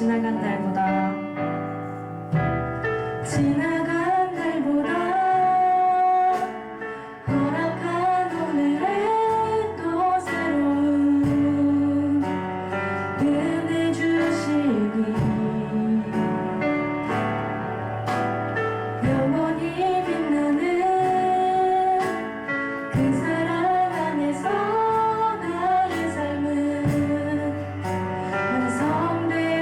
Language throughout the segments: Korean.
지나간 날보다 지나간 날보다 허락한 오늘에 또 새로운 은혜 주시니 영원히 빛나는 그 사랑 안에서 나의 삶은 완성되어가네.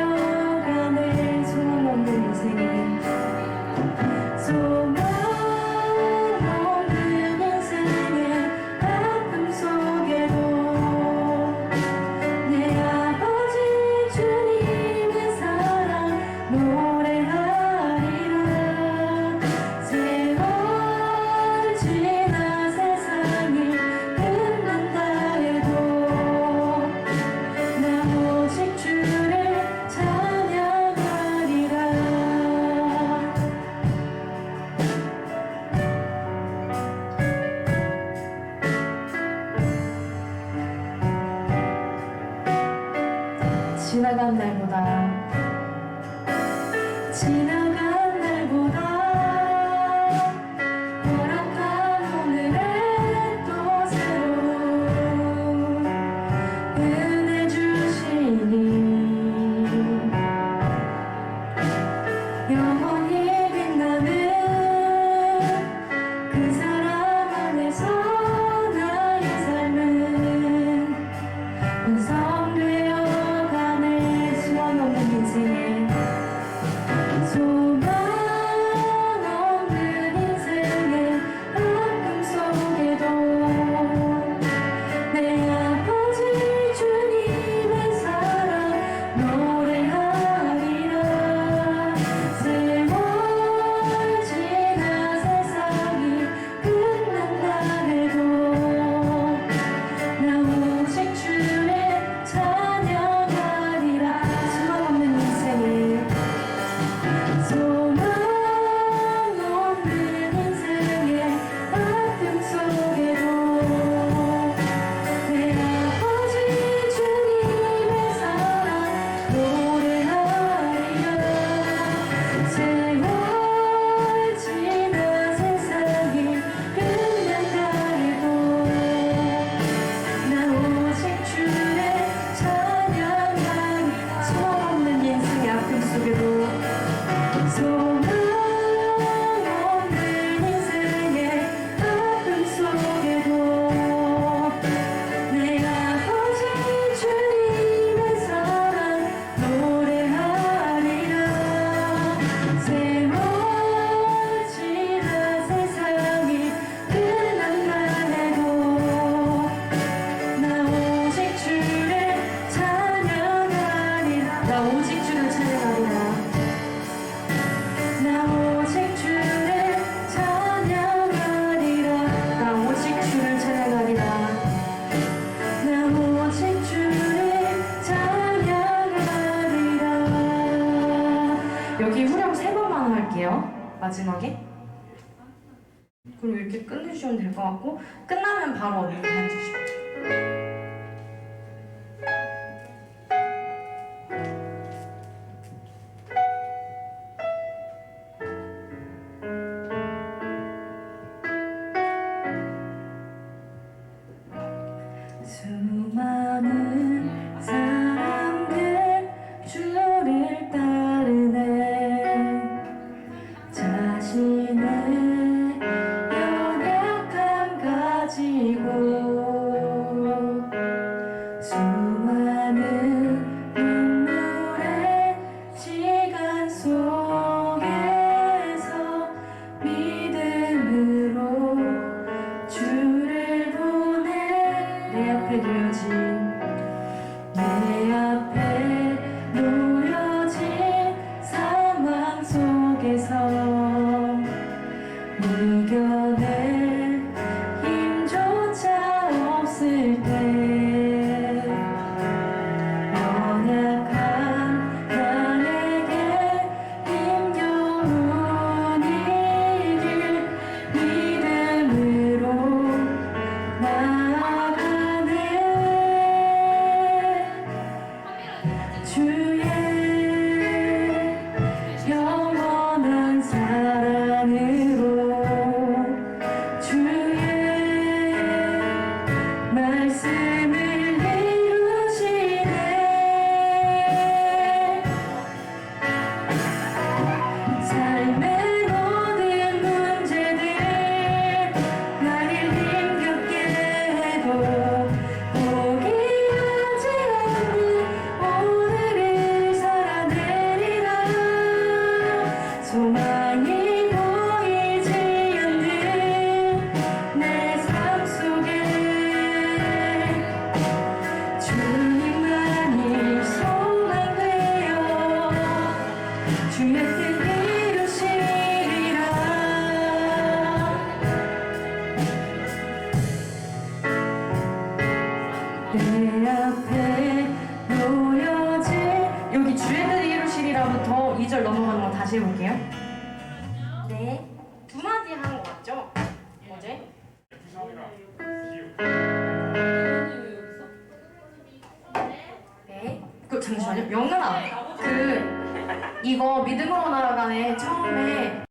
소망 없는 인생에 소망 없는 인생의 아픔 속에도 내 아버지 주님의 사랑 노래하리라. 세월 지나 세상이 끝난다 해도 나 오직 주를 찬양하리라. 지나간 날보다 지나간 날보다 허락한 오늘에 또 새로운 은혜 주시니 영원히 빛나는 그 사랑 안에서 나의 삶은 완성되어가네. 소망 없는 인생에 소망 없는 인생의 아픔 속에도 내 아버지 주님의 사랑 노래하리라. 세월 지나 세상이 끝난다 해도 나 오직 주를 찬양하리라. 소망 없는 인생에 소망 없는 인생의 아픔 속에도 내 아버지 주님의 사랑 노래하리라. 세월 지나 세상이 끝난다 해도 나 오직 주를 찬양하리. 소망 없는 인생의 아픔 속에도 소망 없는 인생의 아픔 속에도 내 아버지 주님의 사랑 노래하리라. 세월 지나 세상이 끝난다 해도 나 오직 주를 찬양하리라. 나 오직 주를 찬양하리라. 나 오직 주를 찬양하리라. 나 오직 주를 찬양하리라. 나 오직 주를 찬양하리라. 여기 후렴 3번만 할게요. 마지막에. 그리고 이렇게 끝내주시면 될 것 같고, 끝나면 바로 언니가 해주시면 돼요. 수많은 사람들 주를 따르네. 자신의 연약함 가지고 주애들이 이루시리라부터 2절 넘어가는 거 다시 해볼게요. 네. 두 마디 하는 거 맞죠? 어제? 네. 그 잠시만요. 영은아. 이거 믿음으로 날아가네. 처음에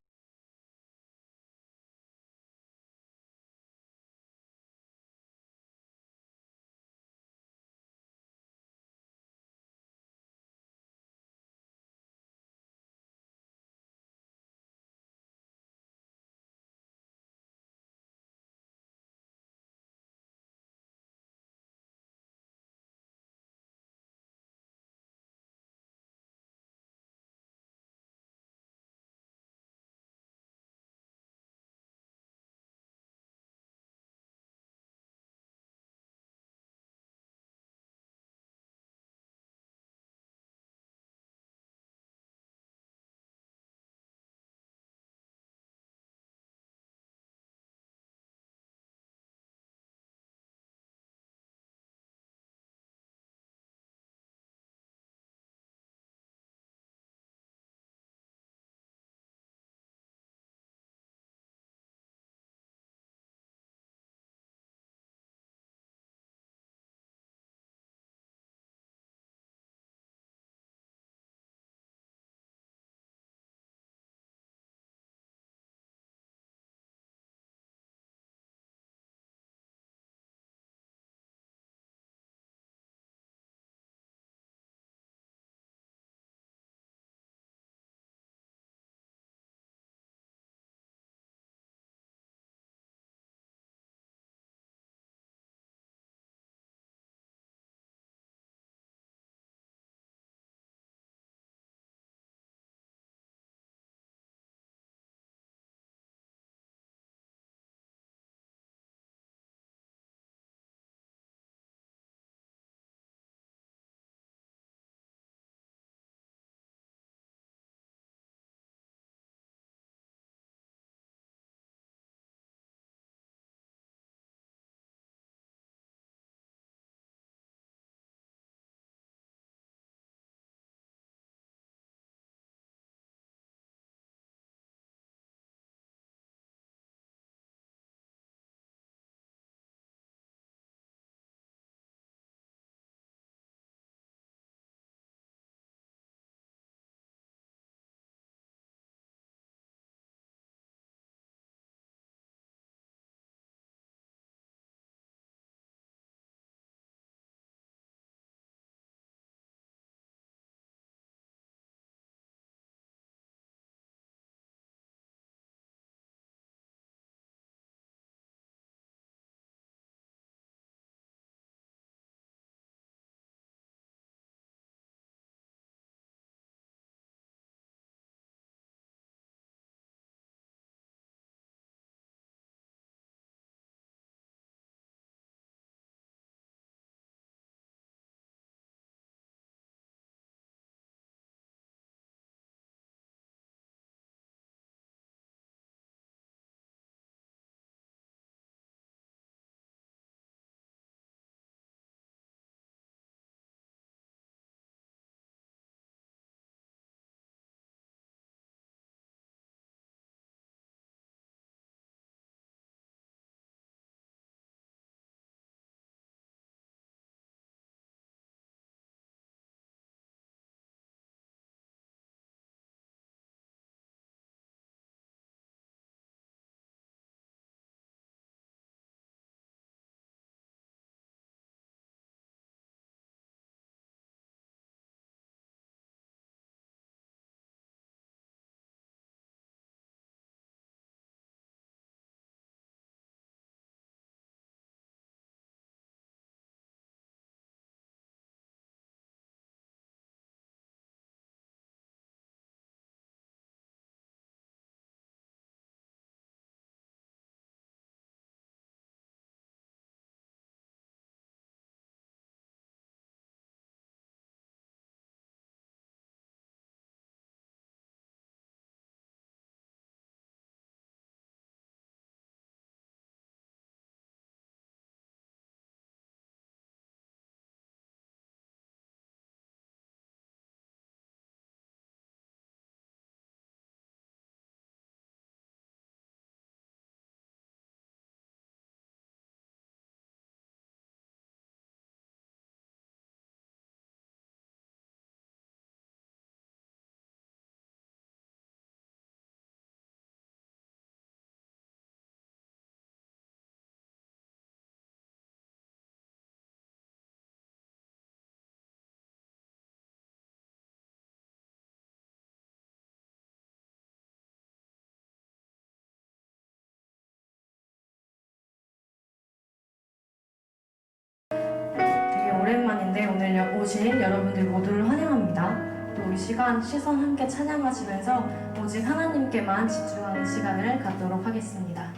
가운데 오늘 오신 여러분들 모두를 환영합니다. 또 이 시간 시선 함께 찬양하시면서 오직 하나님께만 집중하는 시간을 갖도록 하겠습니다.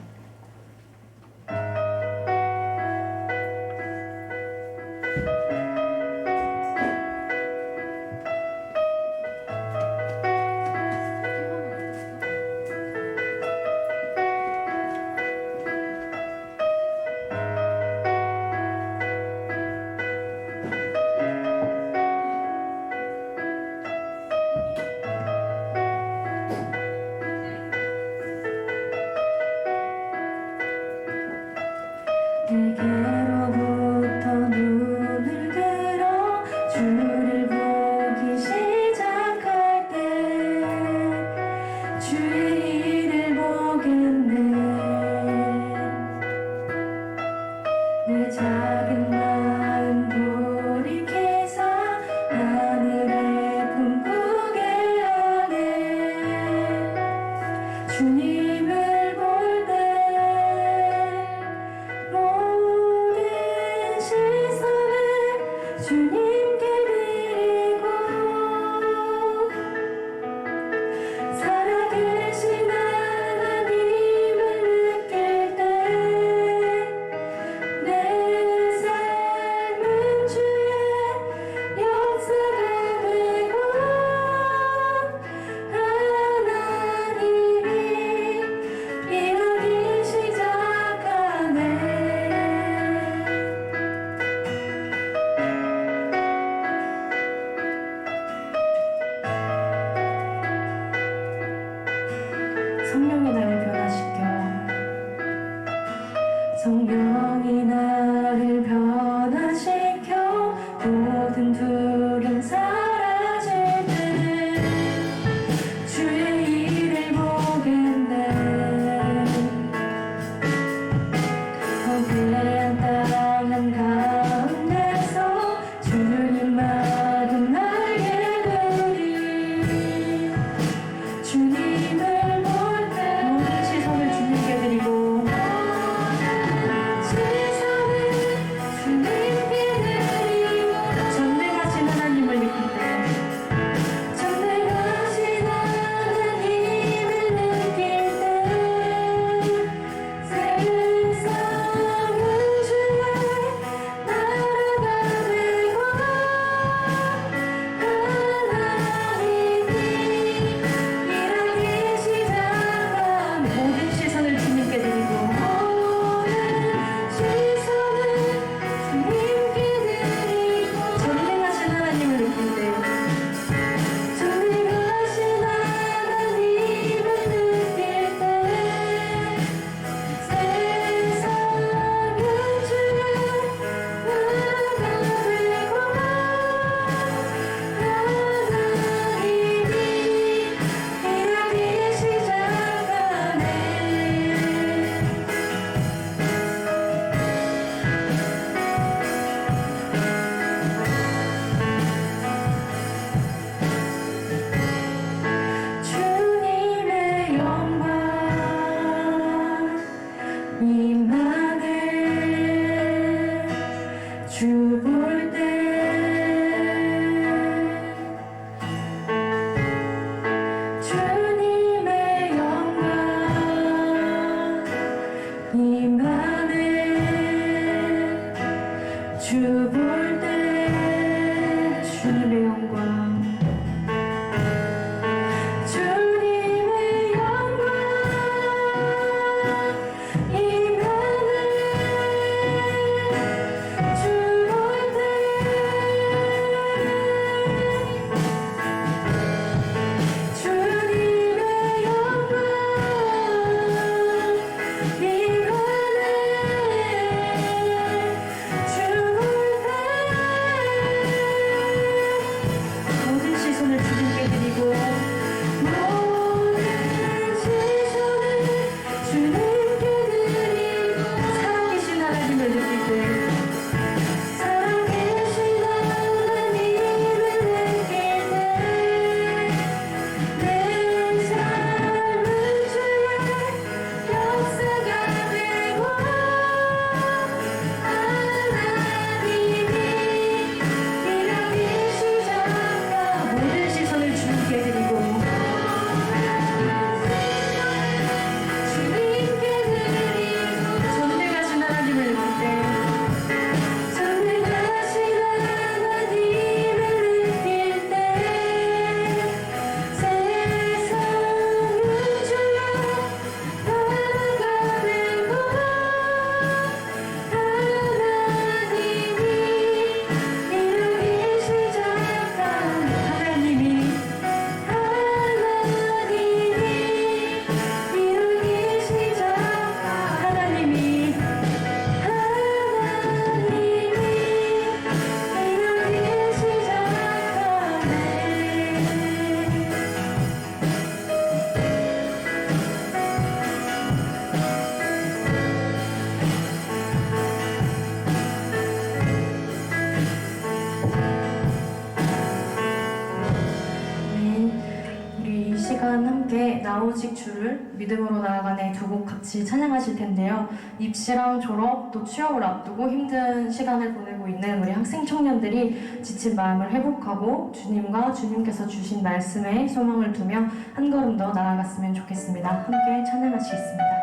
시간 함께 나 오직 주를 믿음으로 나아가네 두 곡 같이 찬양하실 텐데요. 입시랑 졸업 또 취업을 앞두고 힘든 시간을 보내고 있는 우리 학생 청년들이 지친 마음을 회복하고 주님과 주님께서 주신 말씀에 소망을 두며 한 걸음 더 나아갔으면 좋겠습니다. 함께 찬양하시겠습니다.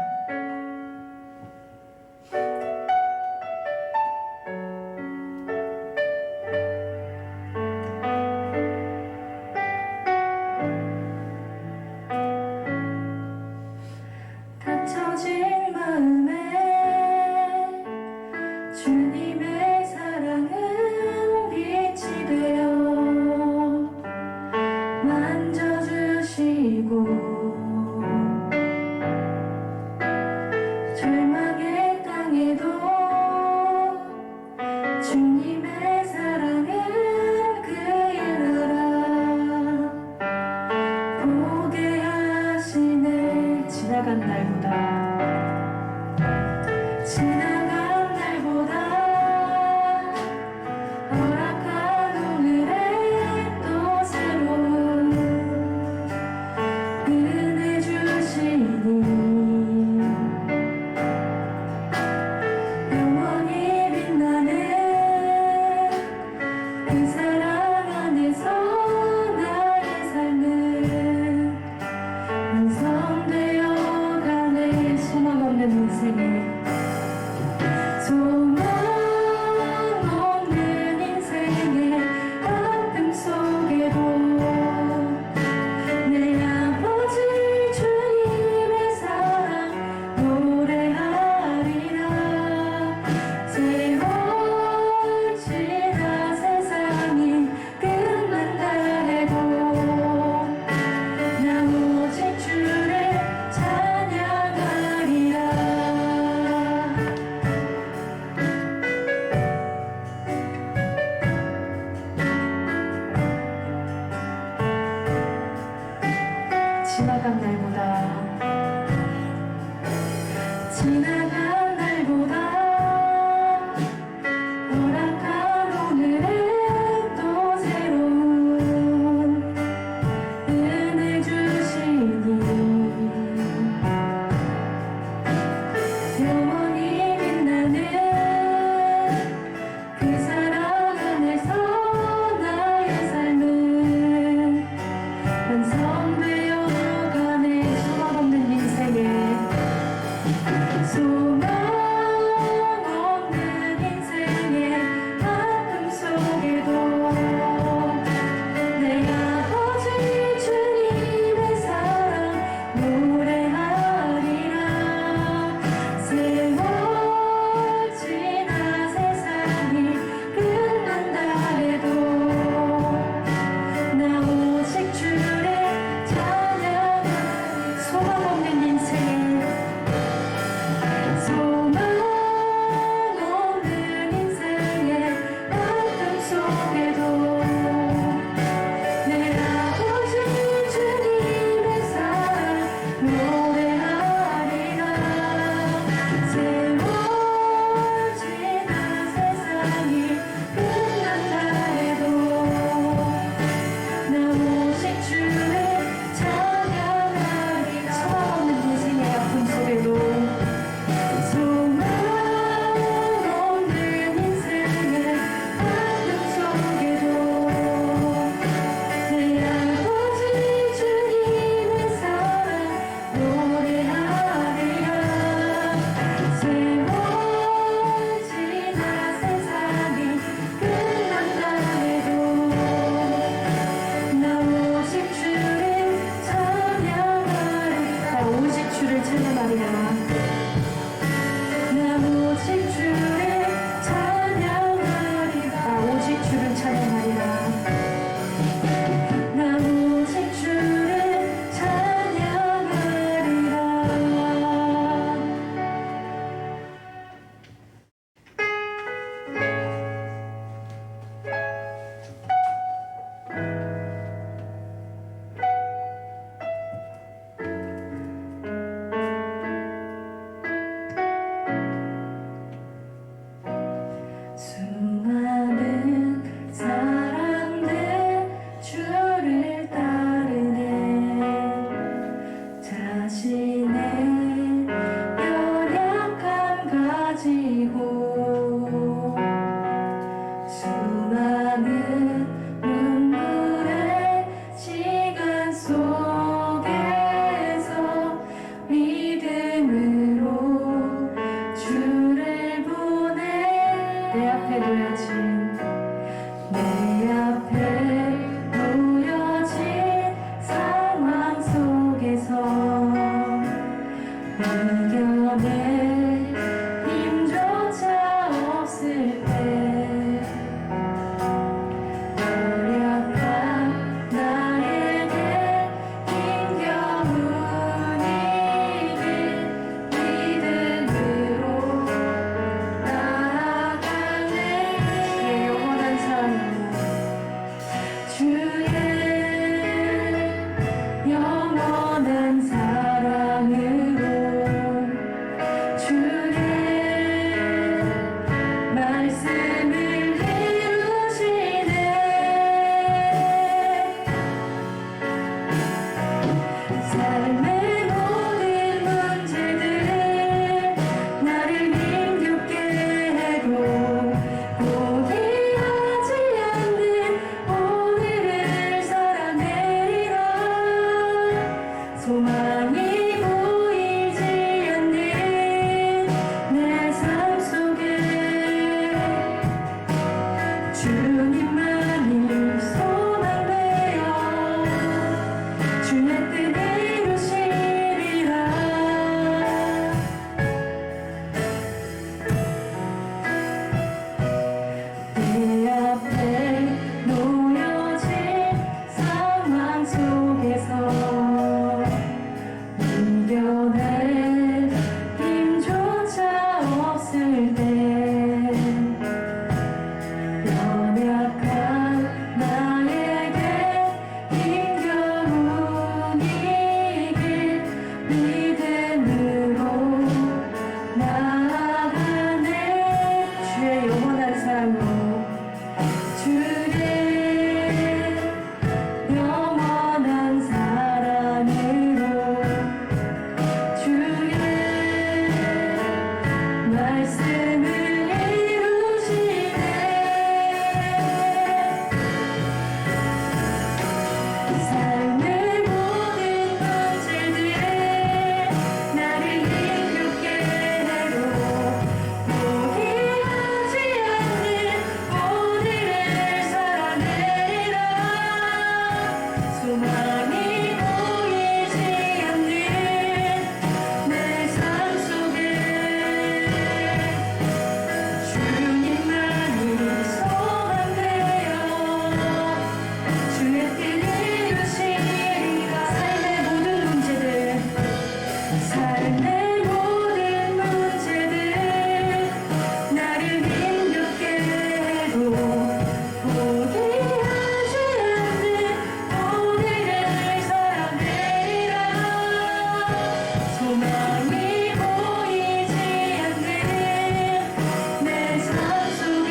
갇혀진 마음에 주님의 사랑은 빛이 되어 만져주시고 절망의 땅에도 주님의 사랑은 그의 나라 보게 하시네. 지나간 날보다 허락한 오늘에 또 새로운 은혜 주시니 영원히 빛나는 그 사랑 안에서 나의 삶은 완성되어 가네. 소망 없는 인생에 소망 없는 인생의 아픔 속에도 내 아버지 주님의 사랑 노래하리라. 세월 지나 세상이 끝난다 해도 나 오직 주를 찬양하리라. 지나간 날보다 허락한 오늘에 또 새로운 은혜 주시니 영원히 빛나는 그 사랑 안에서 나의 삶은 완성되어 가네. 삶의 모든 문제들에 나를 힘겹게 해도 포기하지 않는 오늘을 살아내리라. 소망이 보이지 않는 내 삶 속에 주님만이 소망되어 주의 뜻을 이루시리라. 삶의 모든 문제들 나를 힘겹게 해도 포기하지 않는 오늘을 살아내리라. 소망이 보이지 않는 내 삶 속에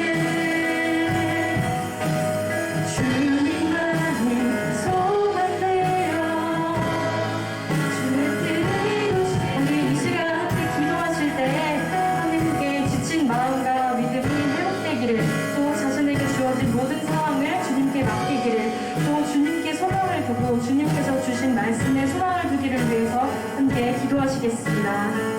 주님만이 소망되어 주의 뜻을 이루시리라. 우리 이 시간 함께 기도하실 때 하나님께 지친 마음과 믿음이 회복되기를, 또 자신에게 주어진 모든 상황을 주님께 맡기기를, 또 주님께 소망을 두고 주님께서 주신 말씀에 소망을 두기를 위해서 함께 기도하시겠습니다.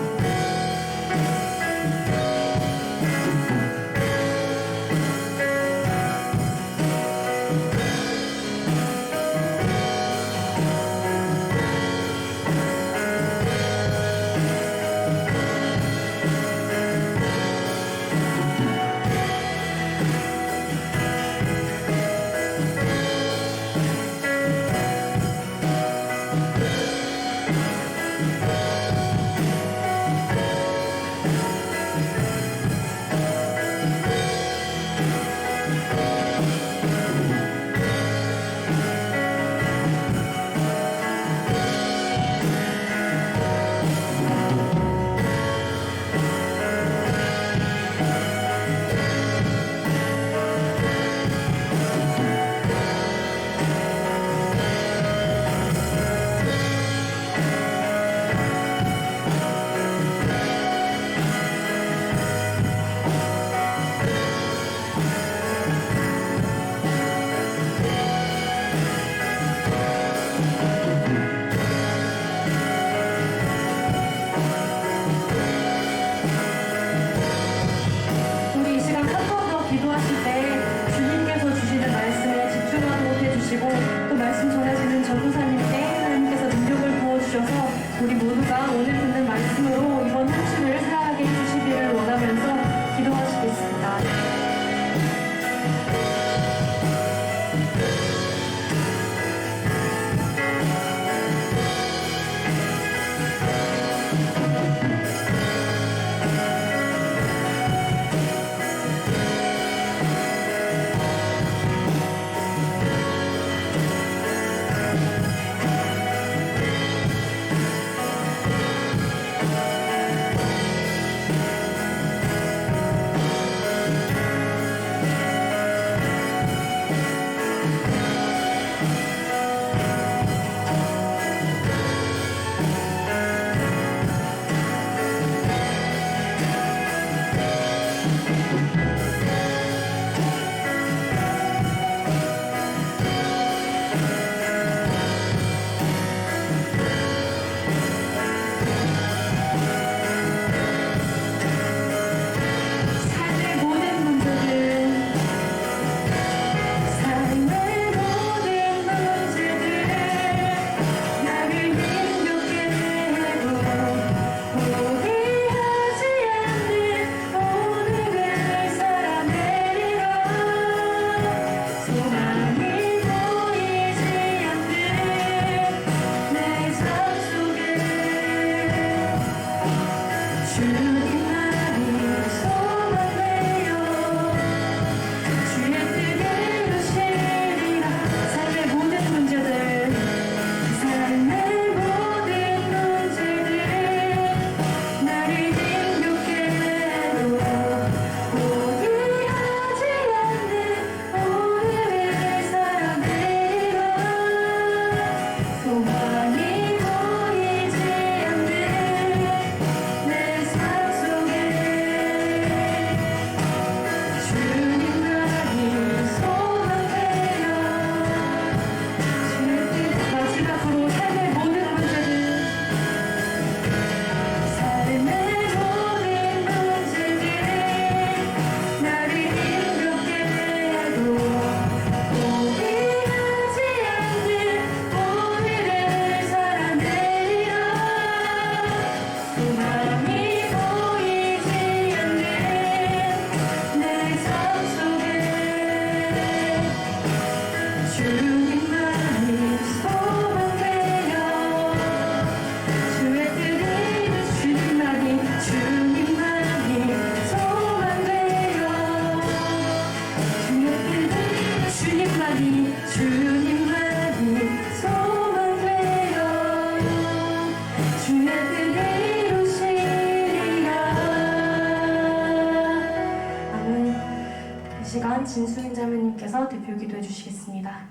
대표 기도해 주시겠습니다.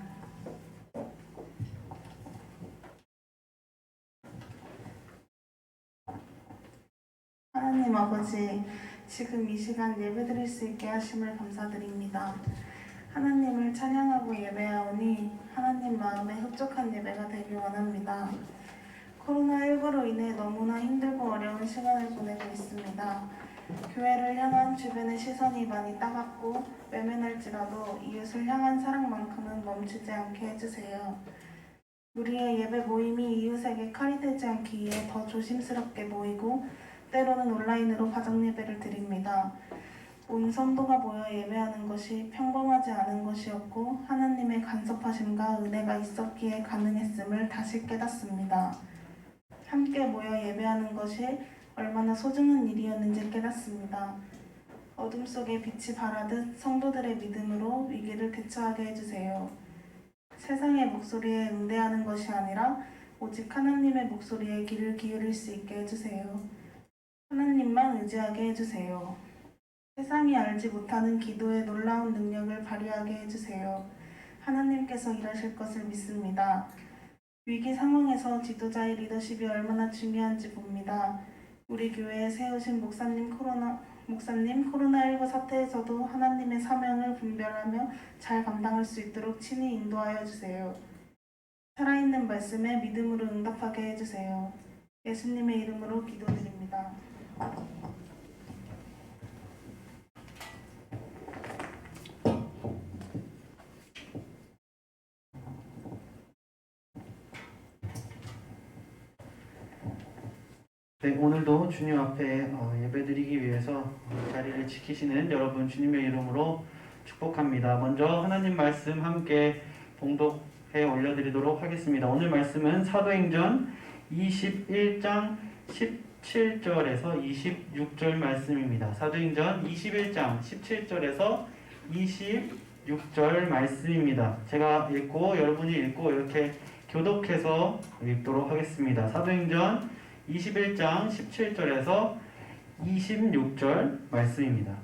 하나님 아버지, 지금 이 시간 예배드릴 수 있게 하심을 감사드립니다. 하나님을 찬양하고 예배하오니 하나님 마음에 흡족한 예배가 되길 원합니다. 코로나19로 인해 너무나 힘들고 어려운 시간을 보내고 있습니다. 교회를 향한 주변의 시선이 많이 따갑고 외면할지라도 이웃을 향한 사랑만큼은 멈추지 않게 해주세요. 우리의 예배 모임이 이웃에게 칼이 되지 않기 위해 더 조심스럽게 모이고 때로는 온라인으로 가정 예배를 드립니다. 온 성도가 모여 예배하는 것이 평범하지 않은 것이었고 하나님의 간섭하심과 은혜가 있었기에 가능했음을 다시 깨닫습니다. 함께 모여 예배하는 것이 얼마나 소중한 일이었는지 깨닫습니다. 어둠 속에 빛이 발하듯 성도들의 믿음으로 위기를 대처하게 해주세요. 세상의 목소리에 응대하는 것이 아니라 오직 하나님의 목소리에 귀를 기울일 수 있게 해주세요. 하나님만 의지하게 해주세요. 세상이 알지 못하는 기도의 놀라운 능력을 발휘하게 해주세요. 하나님께서 일하실 것을 믿습니다. 위기 상황에서 지도자의 리더십이 얼마나 중요한지 봅니다. 우리 교회에 세우신 목사님 코로나19 사태에서도 하나님의 사명을 분별하며 잘 감당할 수 있도록 친히 인도하여 주세요. 살아있는 말씀에 믿음으로 응답하게 해주세요. 예수님의 이름으로 기도드립니다. 네, 오늘도 주님 앞에 예배드리기 위해서 자리를 지키시는 여러분 주님의 이름으로 축복합니다. 먼저 하나님 말씀 함께 봉독해 올려드리도록 하겠습니다. 오늘 말씀은 사도행전 21장 17절에서 26절 말씀입니다. 사도행전 21장 17절에서 26절 말씀입니다. 제가 읽고 여러분이 읽고 이렇게 교독해서 읽도록 하겠습니다. 사도행전 21장 17절에서 26절 말씀입니다.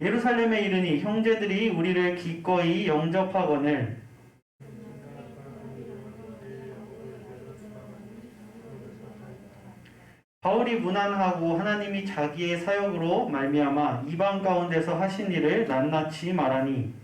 예루살렘에 이르니 형제들이 우리를 기꺼이 영접하거늘 바울이 문안하고 하나님이 자기의 사역으로 말미암아 이방 가운데서 하신 일을 낱낱이 말하니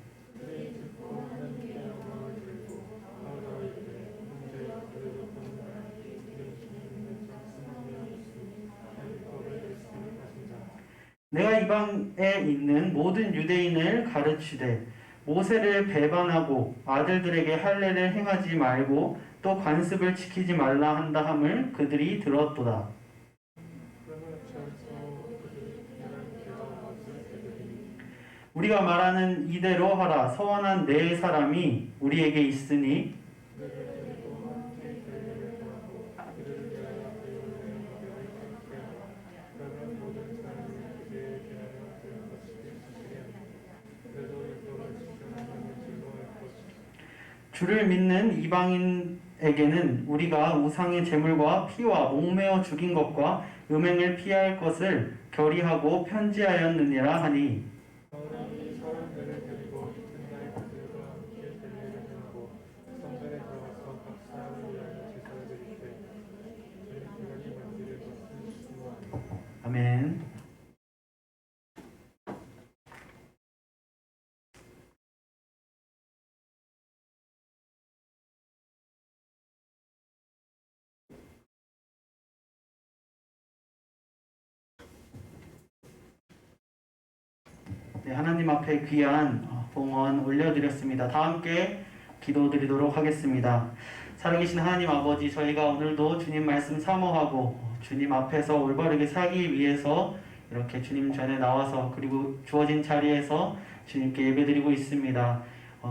내가 이방에 있는 모든 유대인을 가르치되 모세를 배반하고 아들들에게 할례를 행하지 말고 또 관습을 지키지 말라 한다 함을 그들이 들었도다. 우리가 말하는 이대로 하라. 서원한 네 사람이 우리에게 있으니 주를 믿는 이방인에게는 우리가 우상의 제물과 피와 목매어 죽인 것과 음행을 피할 것을 결의하고 편지하였느니라 하니 아멘. 네, 하나님 앞에 귀한 봉헌 올려드렸습니다. 다 함께 기도드리도록 하겠습니다. 살아계신 하나님 아버지, 저희가 오늘도 주님 말씀 사모하고 주님 앞에서 올바르게 살기 위해서 이렇게 주님 전에 나와서 그리고 주어진 자리에서 주님께 예배드리고 있습니다.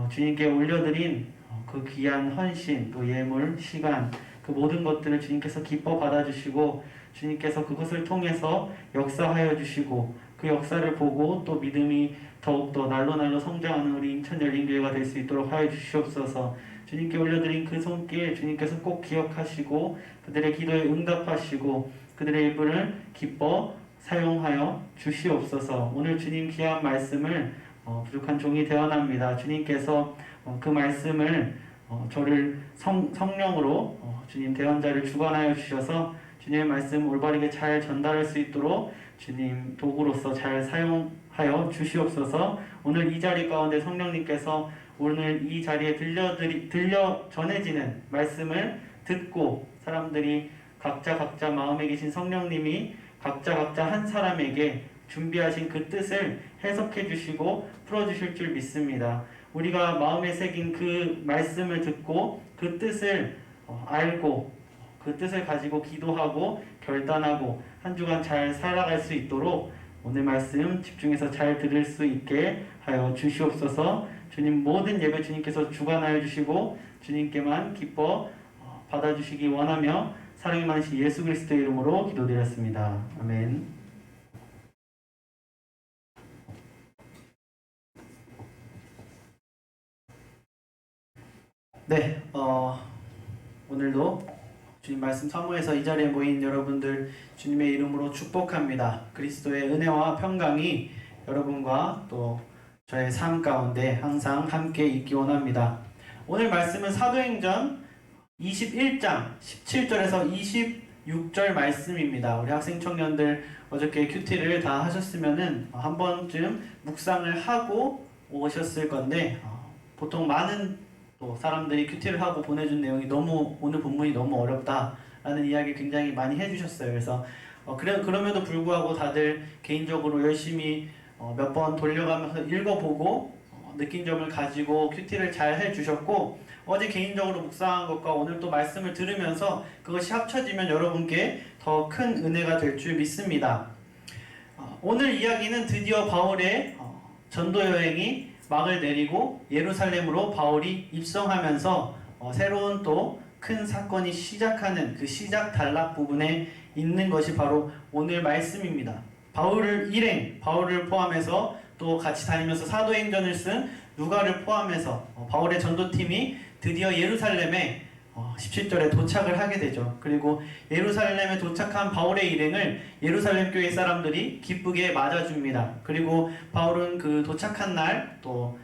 주님께 올려드린 그 귀한 헌신, 또 예물, 시간, 그 모든 것들을 주님께서 기뻐 받아주시고 주님께서 그것을 통해서 역사하여 주시고 그 역사를 보고 또 믿음이 더욱더 날로 성장하는 우리 인천열린교회가 될 수 있도록 하여 주시옵소서. 주님께 올려드린 그 손길 주님께서 꼭 기억하시고 그들의 기도에 응답하시고 그들의 일부를 기뻐 사용하여 주시옵소서. 오늘 주님 귀한 말씀을 부족한 종이 되어납니다. 주님께서 그 말씀을 저를 성령으로 주님 대언자를 주관하여 주셔서 주님의 말씀 올바르게 잘 전달할 수 있도록 주님 도구로서 잘 사용하여 주시옵소서. 오늘 이 자리 가운데 성령님께서 오늘 이 자리에 들려 전해지는 말씀을 듣고 사람들이 각자 마음에 계신 성령님이 각자 한 사람에게 준비하신 그 뜻을 해석해 주시고 풀어 주실 줄 믿습니다. 우리가 마음에 새긴 그 말씀을 듣고 그 뜻을 알고 그 뜻을 가지고 기도하고 결단하고 한 주간 잘 살아갈 수 있도록 오늘 말씀 집중해서 잘 들을 수 있게 하여 주시옵소서. 주님 모든 예배 주님께서 주관하여 주시고 주님께만 기뻐 받아주시기 원하며 사랑이 많으신 예수 그리스도의 이름으로 기도드렸습니다. 아멘. 네, 오늘도 주님 말씀 사모해서 이 자리에 모인 여러분들 주님의 이름으로 축복합니다. 그리스도의 은혜와 평강이 여러분과 또 저의 삶 가운데 항상 함께 있기 원합니다. 오늘 말씀은 사도행전 21장 17절에서 26절 말씀입니다. 우리 학생 청년들 어저께 큐티를 다 하셨으면은 한 번쯤 묵상을 하고 오셨을 건데 보통 많은 또 사람들이 큐티를 하고 보내준 내용이 오늘 본문이 너무 어렵다라는 이야기 굉장히 많이 해주셨어요. 그래서 그럼에도 불구하고 다들 개인적으로 열심히 몇 번 돌려가면서 읽어보고 느낀 점을 가지고 큐티를 잘 해주셨고 어제 개인적으로 묵상한 것과 오늘 또 말씀을 들으면서 그것이 합쳐지면 여러분께 더 큰 은혜가 될 줄 믿습니다. 오늘 이야기는 드디어 바울의 전도 여행이 막을 내리고 예루살렘으로 바울이 입성하면서 새로운 또 큰 사건이 시작하는 그 시작 단락 부분에 있는 것이 바로 오늘 말씀입니다. 바울을 포함해서 또 같이 다니면서 사도행전을 쓴 누가를 포함해서 바울의 전도팀이 드디어 예루살렘에 17절에 도착을 하게 되죠. 그리고 예루살렘에 도착한 바울의 일행을 예루살렘 교회 사람들이 기쁘게 맞아줍니다. 그리고 바울은 그 도착한 날 또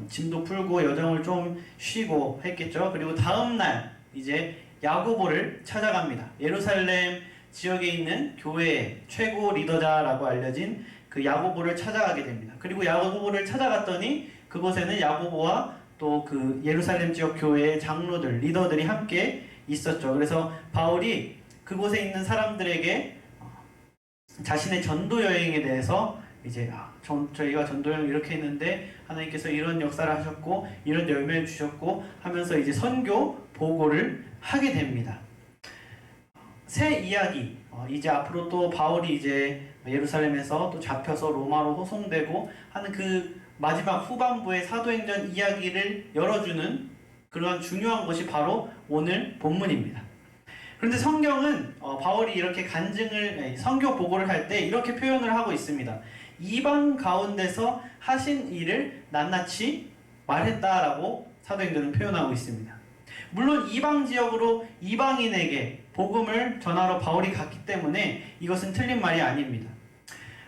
짐도 풀고 여정을 좀 쉬고 했겠죠. 그리고 다음 날 이제 야고보를 찾아갑니다. 예루살렘 지역에 있는 교회의 최고 리더자라고 알려진 그 야고보를 찾아가게 됩니다. 그리고 야고보를 찾아갔더니 그곳에는 야고보와 또 그 예루살렘 지역 교회의 장로들, 리더들이 함께 있었죠. 그래서 바울이 그곳에 있는 사람들에게 자신의 전도 여행에 대해서 이제 저희가 전도 여행 이렇게 했는데 하나님께서 이런 역사를 하셨고 이런 열매를 주셨고 하면서 이제 선교 보고를 하게 됩니다. 새 이야기, 이제 앞으로 또 바울이 이제 예루살렘에서 또 잡혀서 로마로 호송되고 하는 그 마지막 후반부의 사도행전 이야기를 열어주는 그러한 중요한 것이 바로 오늘 본문입니다. 그런데 성경은 바울이 이렇게 선교 보고를 할 때 이렇게 표현을 하고 있습니다. 이방 가운데서 하신 일을 낱낱이 말했다라고 사도행전은 표현하고 있습니다. 물론 이방 지역으로 이방인에게 복음을 전하러 바울이 갔기 때문에 이것은 틀린 말이 아닙니다.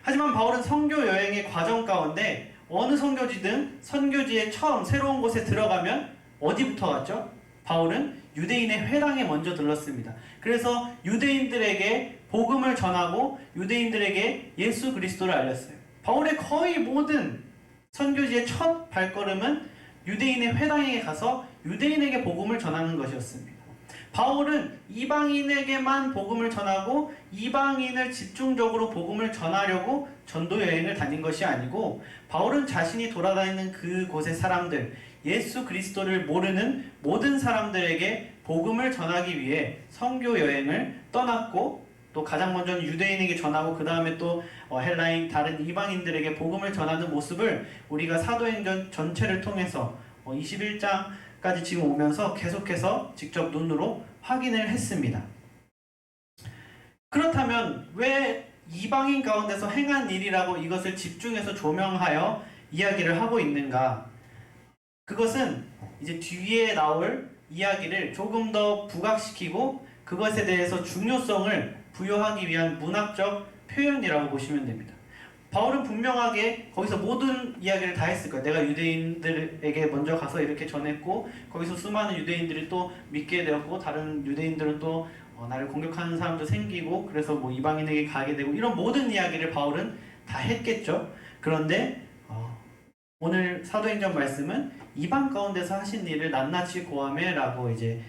하지만 바울은 선교 여행의 과정 가운데 어느 선교지든 선교지에 처음 새로운 곳에 들어가면 어디부터 갔죠? 바울은 유대인의 회당에 먼저 들렀습니다. 그래서 유대인들에게 복음을 전하고 유대인들에게 예수 그리스도를 알렸어요. 바울의 거의 모든 선교지의 첫 발걸음은 유대인의 회당에 가서 유대인에게 복음을 전하는 것이었습니다. 바울은 이방인에게만 복음을 전하고 이방인을 집중적으로 복음을 전하려고 전도 여행을 다닌 것이 아니고 바울은 자신이 돌아다니는 그곳의 사람들, 예수 그리스도를 모르는 모든 사람들에게 복음을 전하기 위해 선교 여행을 떠났고 또 가장 먼저 유대인에게 전하고 그 다음에 또 헬라인 다른 이방인들에게 복음을 전하는 모습을 우리가 사도행전 전체를 통해서 21장까지 지금 오면서 계속해서 직접 눈으로 확인을 했습니다. 그렇다면 왜 이방인 가운데서 행한 일이라고 이것을 집중해서 조명하여 이야기를 하고 있는가? 그것은 이제 뒤에 나올 이야기를 조금 더 부각시키고 그것에 대해서 중요성을 부여하기 위한 문학적 표현이라고 보시면 됩니다. 바울은 분명하게 거기서 모든 이야기를 다 했을 거예요. 내가 유대인들에게 먼저 가서 이렇게 전했고 거기서 수많은 유대인들이 또 믿게 되었고 다른 유대인들은 또 나를 공격하는 사람도 생기고 그래서 뭐 이방인에게 가게 되고 이런 모든 이야기를 바울은 다 했겠죠. 그런데 오늘 사도행전 말씀은 이방 가운데서 하신 일을 낱낱이 고하매 라고 이제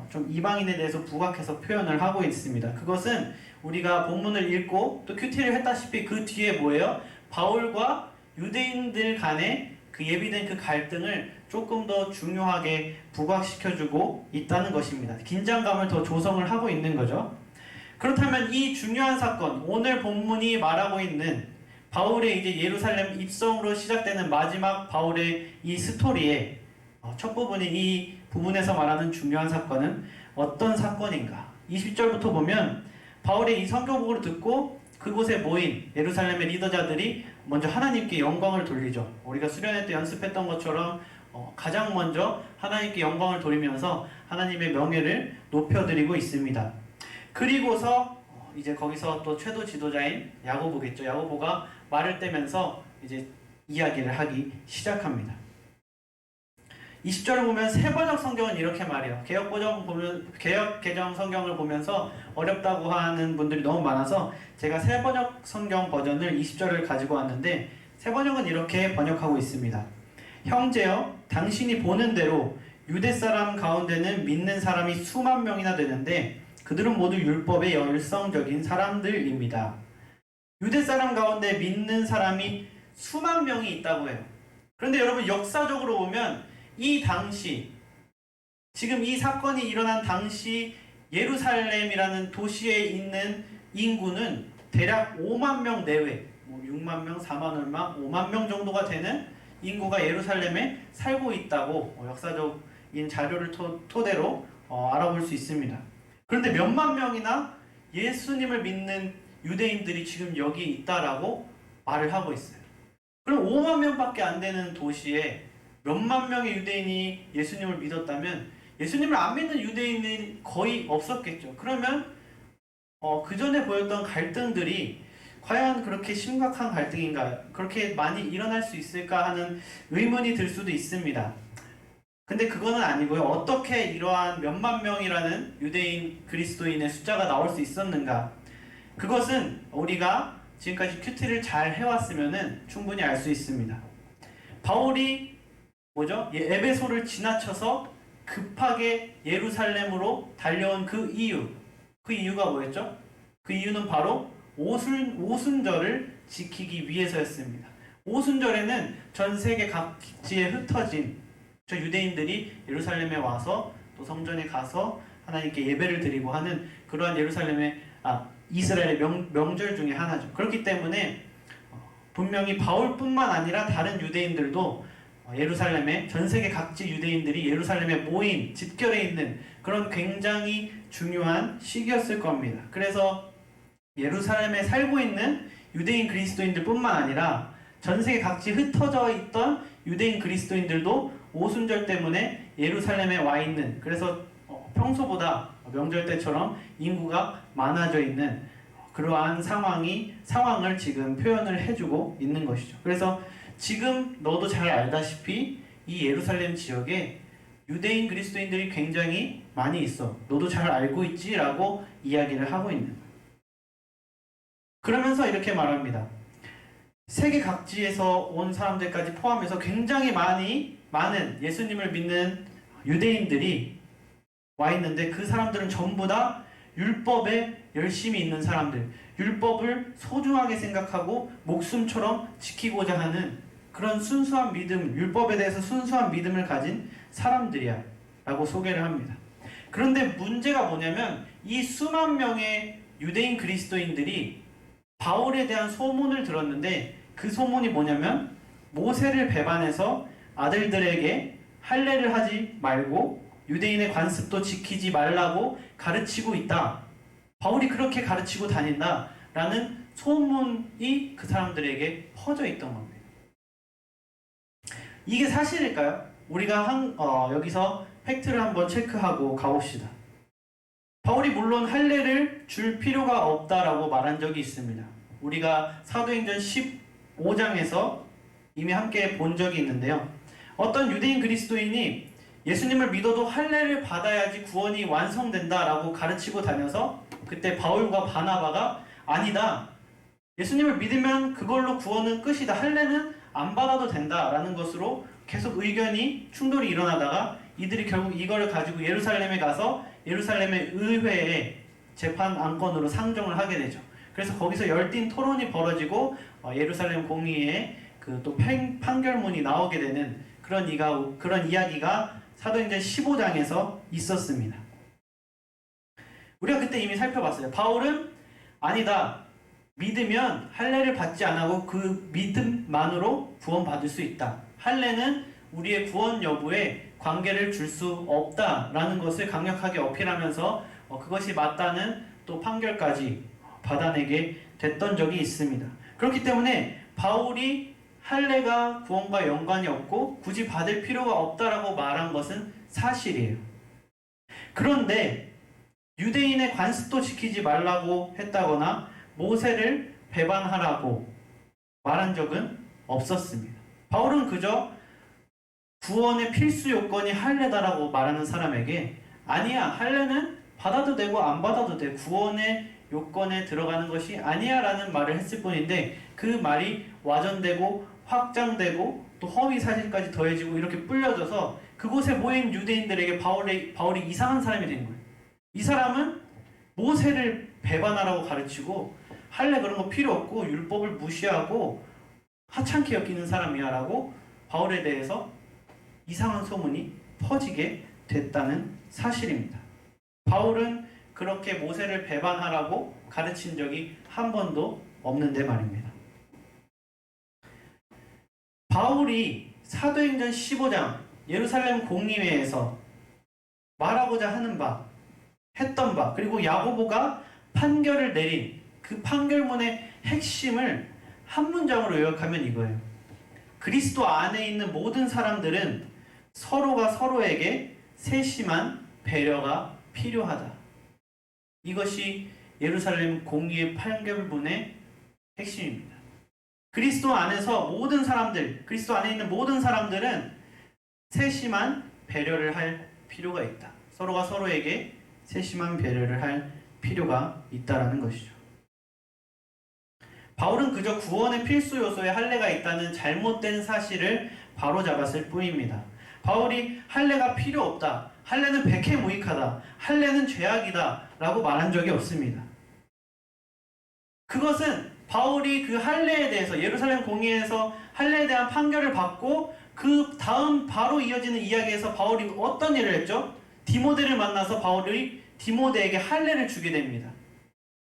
좀 이방인에 대해서 부각해서 표현을 하고 있습니다. 그것은 우리가 본문을 읽고 또 큐티를 했다시피 그 뒤에 뭐예요? 바울과 유대인들 간의 그 예비된 그 갈등을 조금 더 중요하게 부각시켜주고 있다는 것입니다. 긴장감을 더 조성을 하고 있는 거죠. 그렇다면 이 중요한 사건, 오늘 본문이 말하고 있는 바울의 이제 예루살렘 입성으로 시작되는 마지막 바울의 이 스토리의 첫 부분인 이 부분에서 말하는 중요한 사건은 어떤 사건인가? 20절부터 보면 바울의 이 선교복을 듣고 그곳에 모인 예루살렘의 리더자들이 먼저 하나님께 영광을 돌리죠. 우리가 수련회 때 연습했던 것처럼 가장 먼저 하나님께 영광을 돌리면서 하나님의 명예를 높여드리고 있습니다. 그리고서 이제 거기서 또 최도 지도자인 야고보겠죠. 야고보가 말을 떼면서 이제 이야기를 하기 시작합니다. 20절을 보면 세번역 성경은 이렇게 말해요. 개역 개정 성경을 보면서 어렵다고 하는 분들이 너무 많아서 제가 세번역 성경 버전을 20절을 가지고 왔는데 세번역은 이렇게 번역하고 있습니다. 형제여, 당신이 보는 대로 유대 사람 가운데는 믿는 사람이 수만 명이나 되는데 그들은 모두 율법의 열성적인 사람들입니다. 유대 사람 가운데 믿는 사람이 수만 명이 있다고 해요. 그런데 여러분 역사적으로 보면 이 당시 지금 이 사건이 일어난 당시 예루살렘이라는 도시에 있는 인구는 대략 5만 명 내외, 6만 명, 4만 얼마, 5만 명 정도가 되는 인구가 예루살렘에 살고 있다고 역사적인 자료를 토대로 알아볼 수 있습니다. 그런데 몇만 명이나 예수님을 믿는 유대인들이 지금 여기 있다라고 말을 하고 있어요. 그럼 5만 명밖에 안 되는 도시에 몇만 명의 유대인이 예수님을 믿었다면 예수님을 안 믿는 유대인은 거의 없었겠죠. 그러면 그 전에 보였던 갈등들이 과연 그렇게 심각한 갈등인가, 그렇게 많이 일어날 수 있을까 하는 의문이 들 수도 있습니다. 근데 그거는 아니고요. 어떻게 이러한 몇만 명이라는 유대인 그리스도인의 숫자가 나올 수 있었는가? 그것은 우리가 지금까지 큐티를 잘 해왔으면 충분히 알 수 있습니다. 바울이 에베소를 지나쳐서 급하게 예루살렘으로 달려온 그 이유가 뭐였죠? 그 이유는 바로 오순절을 지키기 위해서였습니다. 오순절에는 전 세계 각지에 흩어진 저 유대인들이 예루살렘에 와서 또 성전에 가서 하나님께 예배를 드리고 하는 그러한 이스라엘의 명절 중에 하나죠. 그렇기 때문에 분명히 바울뿐만 아니라 다른 유대인들도 예루살렘에 전 세계 각지 유대인들이 예루살렘에 모인 집결해 있는 그런 굉장히 중요한 시기였을 겁니다. 그래서 예루살렘에 살고 있는 유대인 그리스도인들뿐만 아니라 전 세계 각지 흩어져 있던 유대인 그리스도인들도 오순절 때문에 예루살렘에 와 있는, 그래서 평소보다 명절 때처럼 인구가 많아져 있는 그러한 상황을 지금 표현을 해주고 있는 것이죠. 그래서 지금 너도 잘 알다시피 이 예루살렘 지역에 유대인 그리스도인들이 굉장히 많이 있어. 너도 잘 알고 있지? 라고 이야기를 하고 있는 거예요. 그러면서 이렇게 말합니다. 세계 각지에서 온 사람들까지 포함해서 굉장히 많은 예수님을 믿는 유대인들이 와 있는데 그 사람들은 전부 다 율법에 열심히 있는 사람들, 율법을 소중하게 생각하고 목숨처럼 지키고자 하는 그런 순수한 믿음, 율법에 대해서 순수한 믿음을 가진 사람들이야 라고 소개를 합니다. 그런데 문제가 뭐냐면 이 수만 명의 유대인 그리스도인들이 바울에 대한 소문을 들었는데 그 소문이 뭐냐면 모세를 배반해서 아들들에게 할례를 하지 말고 유대인의 관습도 지키지 말라고 가르치고 있다. 바울이 그렇게 가르치고 다닌다 라는 소문이 그 사람들에게 퍼져 있던 겁니다. 이게 사실일까요? 우리가 여기서 팩트를 한번 체크하고 가봅시다. 바울이 물론 할례를 줄 필요가 없다라고 말한 적이 있습니다. 우리가 사도행전 5장에서 이미 함께 본 적이 있는데요. 어떤 유대인 그리스도인이 예수님을 믿어도 할례를 받아야지 구원이 완성된다라고 가르치고 다녀서 그때 바울과 바나바가 아니다. 예수님을 믿으면 그걸로 구원은 끝이다. 할례는 안 받아도 된다라는 것으로 계속 의견이 충돌이 일어나다가 이들이 결국 이거를 가지고 예루살렘에 가서 예루살렘의 의회에 재판 안건으로 상정을 하게 되죠. 그래서 거기서 열띤 토론이 벌어지고 예루살렘 공의회에 그 또 판결문이 나오게 되는 그런 이야기가 사도행전 15장에서 있었습니다. 우리가 그때 이미 살펴봤어요. 바울은 아니다. 믿으면 할례를 받지 않고 그 믿음만으로 구원받을 수 있다. 할례는 우리의 구원 여부에 관계를 줄 수 없다라는 것을 강력하게 어필하면서 그것이 맞다는 또 판결까지 받아내게 됐던 적이 있습니다. 그렇기 때문에 바울이 할례가 구원과 연관이 없고 굳이 받을 필요가 없다라고 말한 것은 사실이에요. 그런데 유대인의 관습도 지키지 말라고 했다거나 모세를 배반하라고 말한 적은 없었습니다. 바울은 그저 구원의 필수 요건이 할례다라고 말하는 사람에게 아니야, 할례는 받아도 되고 안 받아도 돼. 구원의 요건에 들어가는 것이 아니야 라는 말을 했을 뿐인데 그 말이 와전되고 확장되고 또 허위 사실까지 더해지고 이렇게 불려져서 그곳에 모인 유대인들에게 바울이 이상한 사람이 된 거예요. 이 사람은 모세를 배반하라고 가르치고 할례 그런 거 필요 없고 율법을 무시하고 하찮게 여기는 사람이야 라고 바울에 대해서 이상한 소문이 퍼지게 됐다는 사실입니다. 바울은 그렇게 모세를 배반하라고 가르친 적이 한 번도 없는데 말입니다. 바울이 사도행전 15장 예루살렘 공의회에서 말하고자 하는 바, 했던 바, 그리고 야고보가 판결을 내린 그 판결문의 핵심을 한 문장으로 요약하면 이거예요. 그리스도 안에 있는 모든 사람들은 서로가 서로에게 세심한 배려가 필요하다. 이것이 예루살렘 공의회 판결문의 핵심입니다. 그리스도 안에서 모든 사람들, 그리스도 안에 있는 모든 사람들은 세심한 배려를 할 필요가 있다. 서로가 서로에게 세심한 배려를 할 필요가 있다라는 것이죠. 바울은 그저 구원의 필수 요소에 할례가 있다는 잘못된 사실을 바로잡았을 뿐입니다. 바울이 할례가 필요 없다. 할례는 백해무익하다. 할례는 죄악이다. 라고 말한 적이 없습니다. 그것은 바울이 그 할례에 대해서 예루살렘 공의회에서 할례에 대한 판결을 받고 그 다음 바로 이어지는 이야기에서 바울이 어떤 일을 했죠? 디모데를 만나서 바울이 디모데에게 할례를 주게 됩니다.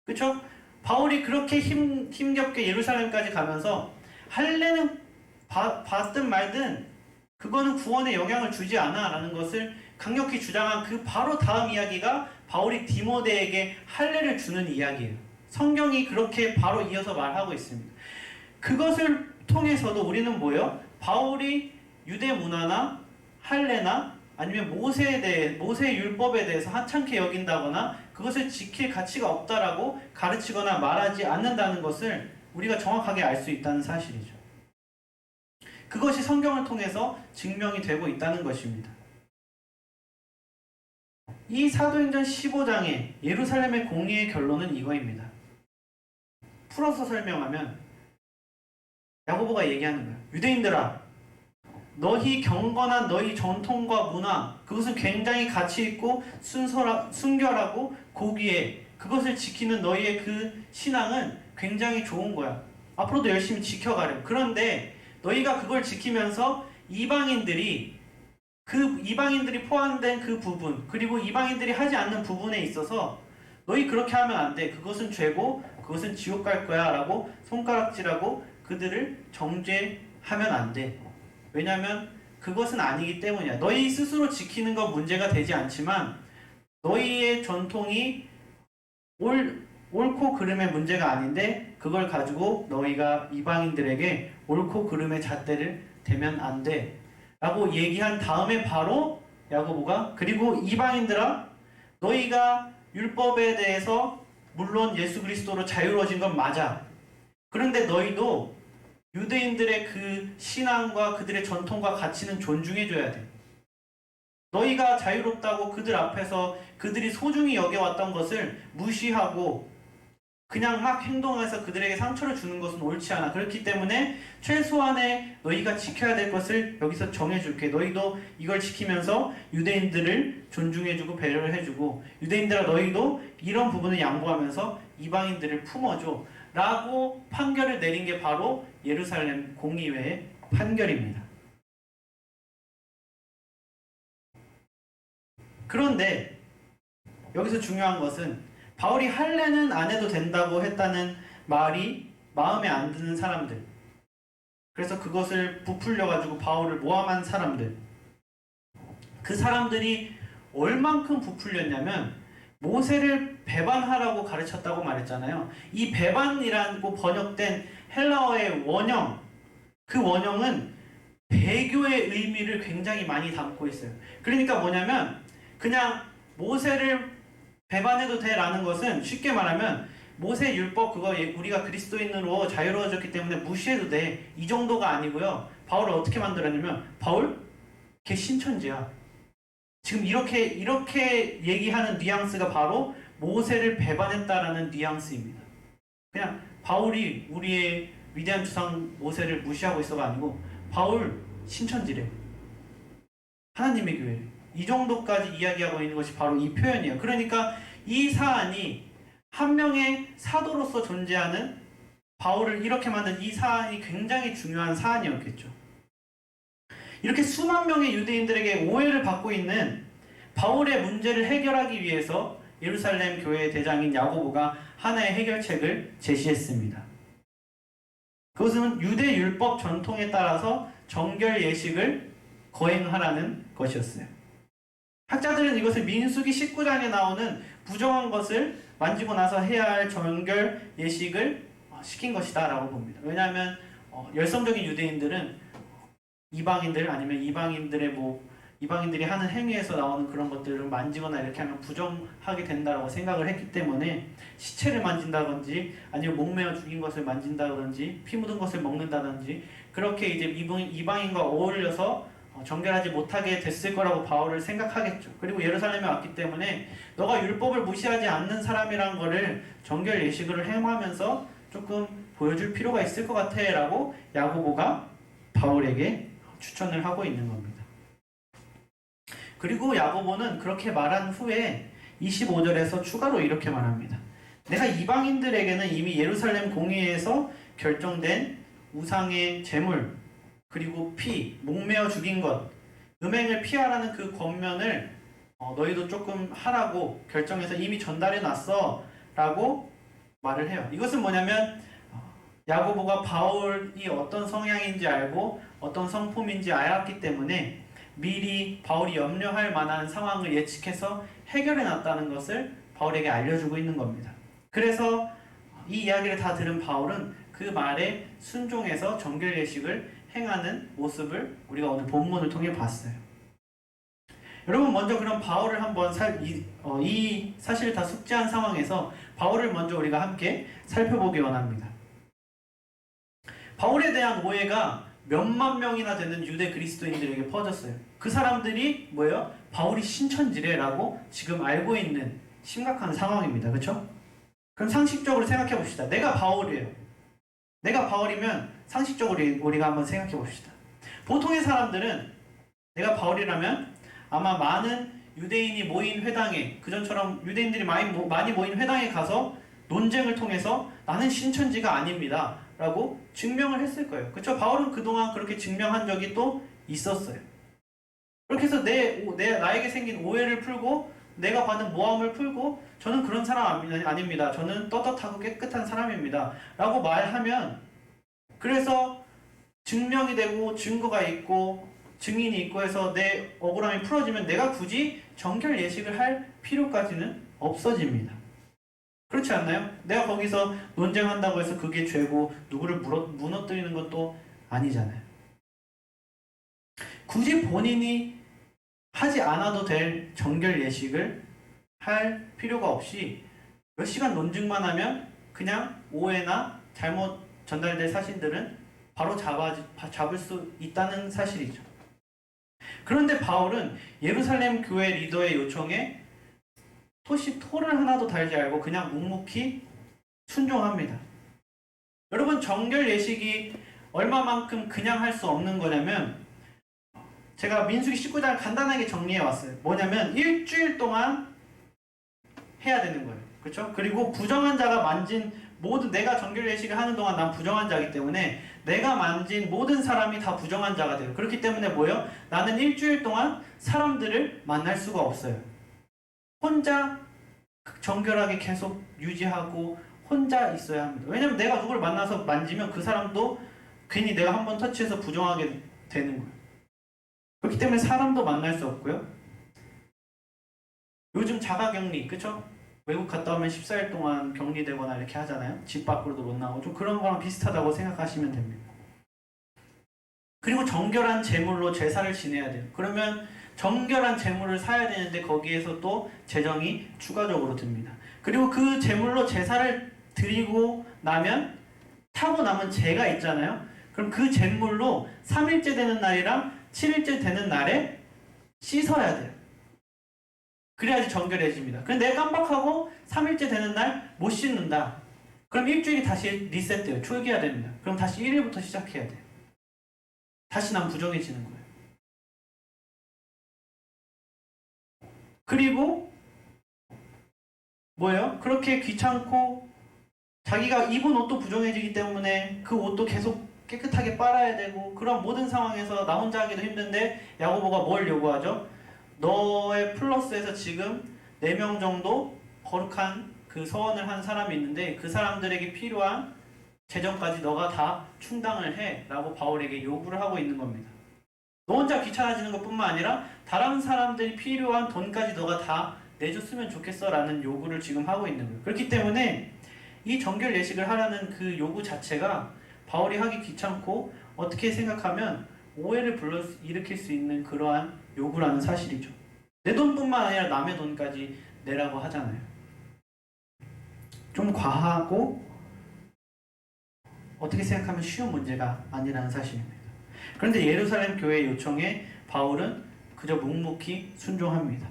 그렇죠? 바울이 그렇게 힘겹게 예루살렘까지 가면서 할례는 받든 말든 그거는 구원에 영향을 주지 않아 라는 것을 강력히 주장한 그 바로 다음 이야기가 바울이 디모데에게 할례를 주는 이야기예요. 성경이 그렇게 바로 이어서 말하고 있습니다. 그것을 통해서도 우리는 뭐예요? 바울이 유대 문화나 할례나 아니면 모세의 율법에 대해서 하찮게 여긴다거나 그것을 지킬 가치가 없다라고 가르치거나 말하지 않는다는 것을 우리가 정확하게 알 수 있다는 사실이죠. 그것이 성경을 통해서 증명이 되고 있다는 것입니다. 이 사도행전 15장의 예루살렘의 공의의 결론은 이거입니다. 풀어서 설명하면 야고보가 얘기하는 거예요. 유대인들아, 너희 경건한 너희 전통과 문화, 그것은 굉장히 가치 있고 순결하고 고귀해. 그것을 지키는 너희의 그 신앙은 굉장히 좋은 거야. 앞으로도 열심히 지켜가렴. 그런데 너희가 그걸 지키면서 이방인들이 포함된 그 부분, 그리고 이방인들이 하지 않는 부분에 있어서 너희 그렇게 하면 안 돼. 그것은 죄고 그것은 지옥 갈 거야 라고 손가락질하고 그들을 정죄하면 안 돼. 왜냐하면 그것은 아니기 때문이야. 너희 스스로 지키는 건 문제가 되지 않지만 너희의 전통이 옳고 그름의 문제가 아닌데 그걸 가지고 너희가 이방인들에게 옳고 그름의 잣대를 대면 안 돼 라고 얘기한 다음에 바로 야고보가 그리고 이방인들아, 너희가 율법에 대해서 물론 예수 그리스도로 자유로워진 건 맞아. 그런데 너희도 유대인들의 그 신앙과 그들의 전통과 가치는 존중해줘야 돼. 너희가 자유롭다고 그들 앞에서 그들이 소중히 여겨왔던 것을 무시하고 그냥 막 행동해서 그들에게 상처를 주는 것은 옳지 않아. 그렇기 때문에 최소한의 너희가 지켜야 될 것을 여기서 정해줄게. 너희도 이걸 지키면서 유대인들을 존중해주고 배려를 해주고, 유대인들아 너희도 이런 부분을 양보하면서 이방인들을 품어줘 라고 판결을 내린 게 바로 예루살렘 공의회의 판결입니다. 그런데 여기서 중요한 것은 바울이 할례는 안 해도 된다고 했다는 말이 마음에 안 드는 사람들, 그래서 그것을 부풀려가지고 바울을 모함한 사람들, 그 사람들이 얼만큼 부풀렸냐면 모세를 배반하라고 가르쳤다고 말했잖아요. 이 배반이라고 번역된 헬라어의 원형, 그 원형은 배교의 의미를 굉장히 많이 담고 있어요. 그러니까 뭐냐면 그냥 모세를 배반해도 돼 라는 것은 쉽게 말하면 모세 율법 그거 우리가 그리스도인으로 자유로워졌기 때문에 무시해도 돼, 이 정도가 아니고요. 바울을 어떻게 만들었냐면 바울 걔 신천지야. 지금 이렇게 얘기하는 뉘앙스가 바로 모세를 배반했다라는 뉘앙스입니다. 그냥 바울이 우리의 위대한 주상 모세를 무시하고 있어가 아니고 바울 신천지래, 하나님의 교회래, 이 정도까지 이야기하고 있는 것이 바로 이 표현이에요. 그러니까 이 사안이 한 명의 사도로서 존재하는 바울을 이렇게 만든 이 사안이 굉장히 중요한 사안이었겠죠. 이렇게 수만 명의 유대인들에게 오해를 받고 있는 바울의 문제를 해결하기 위해서 예루살렘 교회의 대장인 야고보가 하나의 해결책을 제시했습니다. 그것은 유대 율법 전통에 따라서 정결 예식을 거행하라는 것이었어요. 학자들은 이것을 민수기 19장에 나오는 부정한 것을 만지고 나서 해야 할 정결 예식을 시킨 것이다 라고 봅니다. 왜냐하면 열성적인 유대인들은 이방인들 아니면 이방인들이 하는 행위에서 나오는 그런 것들을 만지거나 이렇게 하면 부정하게 된다고 생각을 했기 때문에 시체를 만진다든지 아니면 목매어 죽인 것을 만진다든지 피 묻은 것을 먹는다든지 그렇게 이제 이방인과 어울려서 정결하지 못하게 됐을 거라고 바울을 생각하겠죠. 그리고 예루살렘에 왔기 때문에 너가 율법을 무시하지 않는 사람이란 거를 정결 예식을 행하면서 조금 보여줄 필요가 있을 것 같아 라고 야고보가 바울에게 추천을 하고 있는 겁니다. 그리고 야고보는 그렇게 말한 후에 25절에서 추가로 이렇게 말합니다. 내가 이방인들에게는 이미 예루살렘 공의회에서 결정된 우상의 제물 그리고 피, 목매어 죽인 것, 음행을 피하라는 그 권면을 너희도 조금 하라고 결정해서 이미 전달해 놨어 라고 말을 해요. 이것은 뭐냐면 야고보가 바울이 어떤 성향인지 알고 어떤 성품인지 알았기 때문에 미리 바울이 염려할 만한 상황을 예측해서 해결해 놨다는 것을 바울에게 알려주고 있는 겁니다. 그래서 이 이야기를 다 들은 바울은 그 말에 순종해서 정결 예식을 행하는 모습을 우리가 오늘 본문을 통해 봤어요. 여러분 먼저 그럼 바울을 한번 이 사실을 다 숙지한 상황에서 바울을 먼저 우리가 함께 살펴보기 원합니다. 바울에 대한 오해가 몇만 명이나 되는 유대 그리스도인들에게 퍼졌어요. 그 사람들이 뭐예요? 바울이 신천지래라고 지금 알고 있는 심각한 상황입니다. 그렇죠? 그럼 상식적으로 생각해 봅시다. 내가 바울이에요. 내가 바울이면 상식적으로 우리가 한번 생각해 봅시다. 보통의 사람들은 내가 바울이라면 아마 많은 유대인이 모인 회당에, 그전처럼 유대인들이 많이 모인 회당에 가서 논쟁을 통해서 나는 신천지가 아닙니다 라고 증명을 했을 거예요. 그렇죠? 바울은 그동안 그렇게 증명한 적이 또 있었어요. 그렇게 해서 나에게 생긴 오해를 풀고 내가 받은 모함을 풀고 저는 그런 사람 아닙니다. 저는 떳떳하고 깨끗한 사람입니다 라고 말하면, 그래서 증명이 되고 증거가 있고 증인이 있고 해서 내 억울함이 풀어지면 내가 굳이 정결 예식을 할 필요까지는 없어집니다. 그렇지 않나요? 내가 거기서 논쟁한다고 해서 그게 죄고 누구를 무너뜨리는 것도 아니잖아요. 굳이 본인이 하지 않아도 될 정결 예식을 할 필요가 없이 몇 시간 논증만 하면 그냥 오해나 잘못 전달될 사실들은 바로 잡을 수 있다는 사실이죠. 그런데 바울은 예루살렘 교회 리더의 요청에 토를 하나도 달지 않고 그냥 묵묵히 순종합니다. 여러분, 정결 예식이 얼마만큼 그냥 할 수 없는 거냐면, 제가 민수기 19장을 간단하게 정리해 왔어요. 뭐냐면 일주일 동안 해야 되는 거예요. 그렇죠? 그리고 부정한 자가 만진 모든, 내가 정결 예식을 하는 동안 난 부정한 자이기 때문에 내가 만진 모든 사람이 다 부정한 자가 돼요. 그렇기 때문에 뭐예요? 나는 일주일 동안 사람들을 만날 수가 없어요. 혼자 정결하게 계속 유지하고 혼자 있어야 합니다. 왜냐면 내가 누굴 만나서 만지면 그 사람도 괜히 내가 한번 터치해서 부정하게 되는 거예요. 그렇기 때문에 사람도 만날 수 없고요. 요즘 자가격리, 그쵸? 외국 갔다 오면 14일 동안 격리되거나 이렇게 하잖아요. 집 밖으로도 못 나오고. 좀 그런 거랑 비슷하다고 생각하시면 됩니다. 그리고 정결한 제물로 제사를 지내야 돼요. 그러면 정결한 제물을 사야 되는데 거기에서 또 재정이 추가적으로 듭니다. 그리고 그 제물로 제사를 드리고 나면 타고 남은 재가 있잖아요. 그럼 그 제물로 3일째 되는 날이랑 7일째 되는 날에 씻어야 돼요. 그래야지 정결해집니다. 근데 내가 깜빡하고 3일째 되는 날 못 씻는다. 그럼 일주일이 다시 리셋돼요. 초기화 됩니다. 그럼 다시 1일부터 시작해야 돼요. 다시 난 부정해지는 거예요. 그리고 뭐예요? 그렇게 귀찮고 자기가 입은 옷도 부정해지기 때문에 그 옷도 계속 깨끗하게 빨아야 되고, 그런 모든 상황에서 나 혼자 하기도 힘든데 야고보가 뭘 요구하죠? 너의 플러스에서 지금 4명 정도 거룩한 그 서원을 한 사람이 있는데 그 사람들에게 필요한 재정까지 너가 다 충당을 해 라고 바울에게 요구를 하고 있는 겁니다. 너 혼자 귀찮아지는 것뿐만 아니라 다른 사람들이 필요한 돈까지 너가 다 내줬으면 좋겠어 라는 요구를 지금 하고 있는 거예요. 그렇기 때문에 이 정결 예식을 하라는 그 요구 자체가 바울이 하기 귀찮고 어떻게 생각하면 오해를 일으킬 수 있는 그러한 요구라는 사실이죠. 내 돈뿐만 아니라 남의 돈까지 내라고 하잖아요. 좀 과하고 어떻게 생각하면 쉬운 문제가 아니라는 사실입니다. 그런데 예루살렘 교회의 요청에 바울은 그저 묵묵히 순종합니다.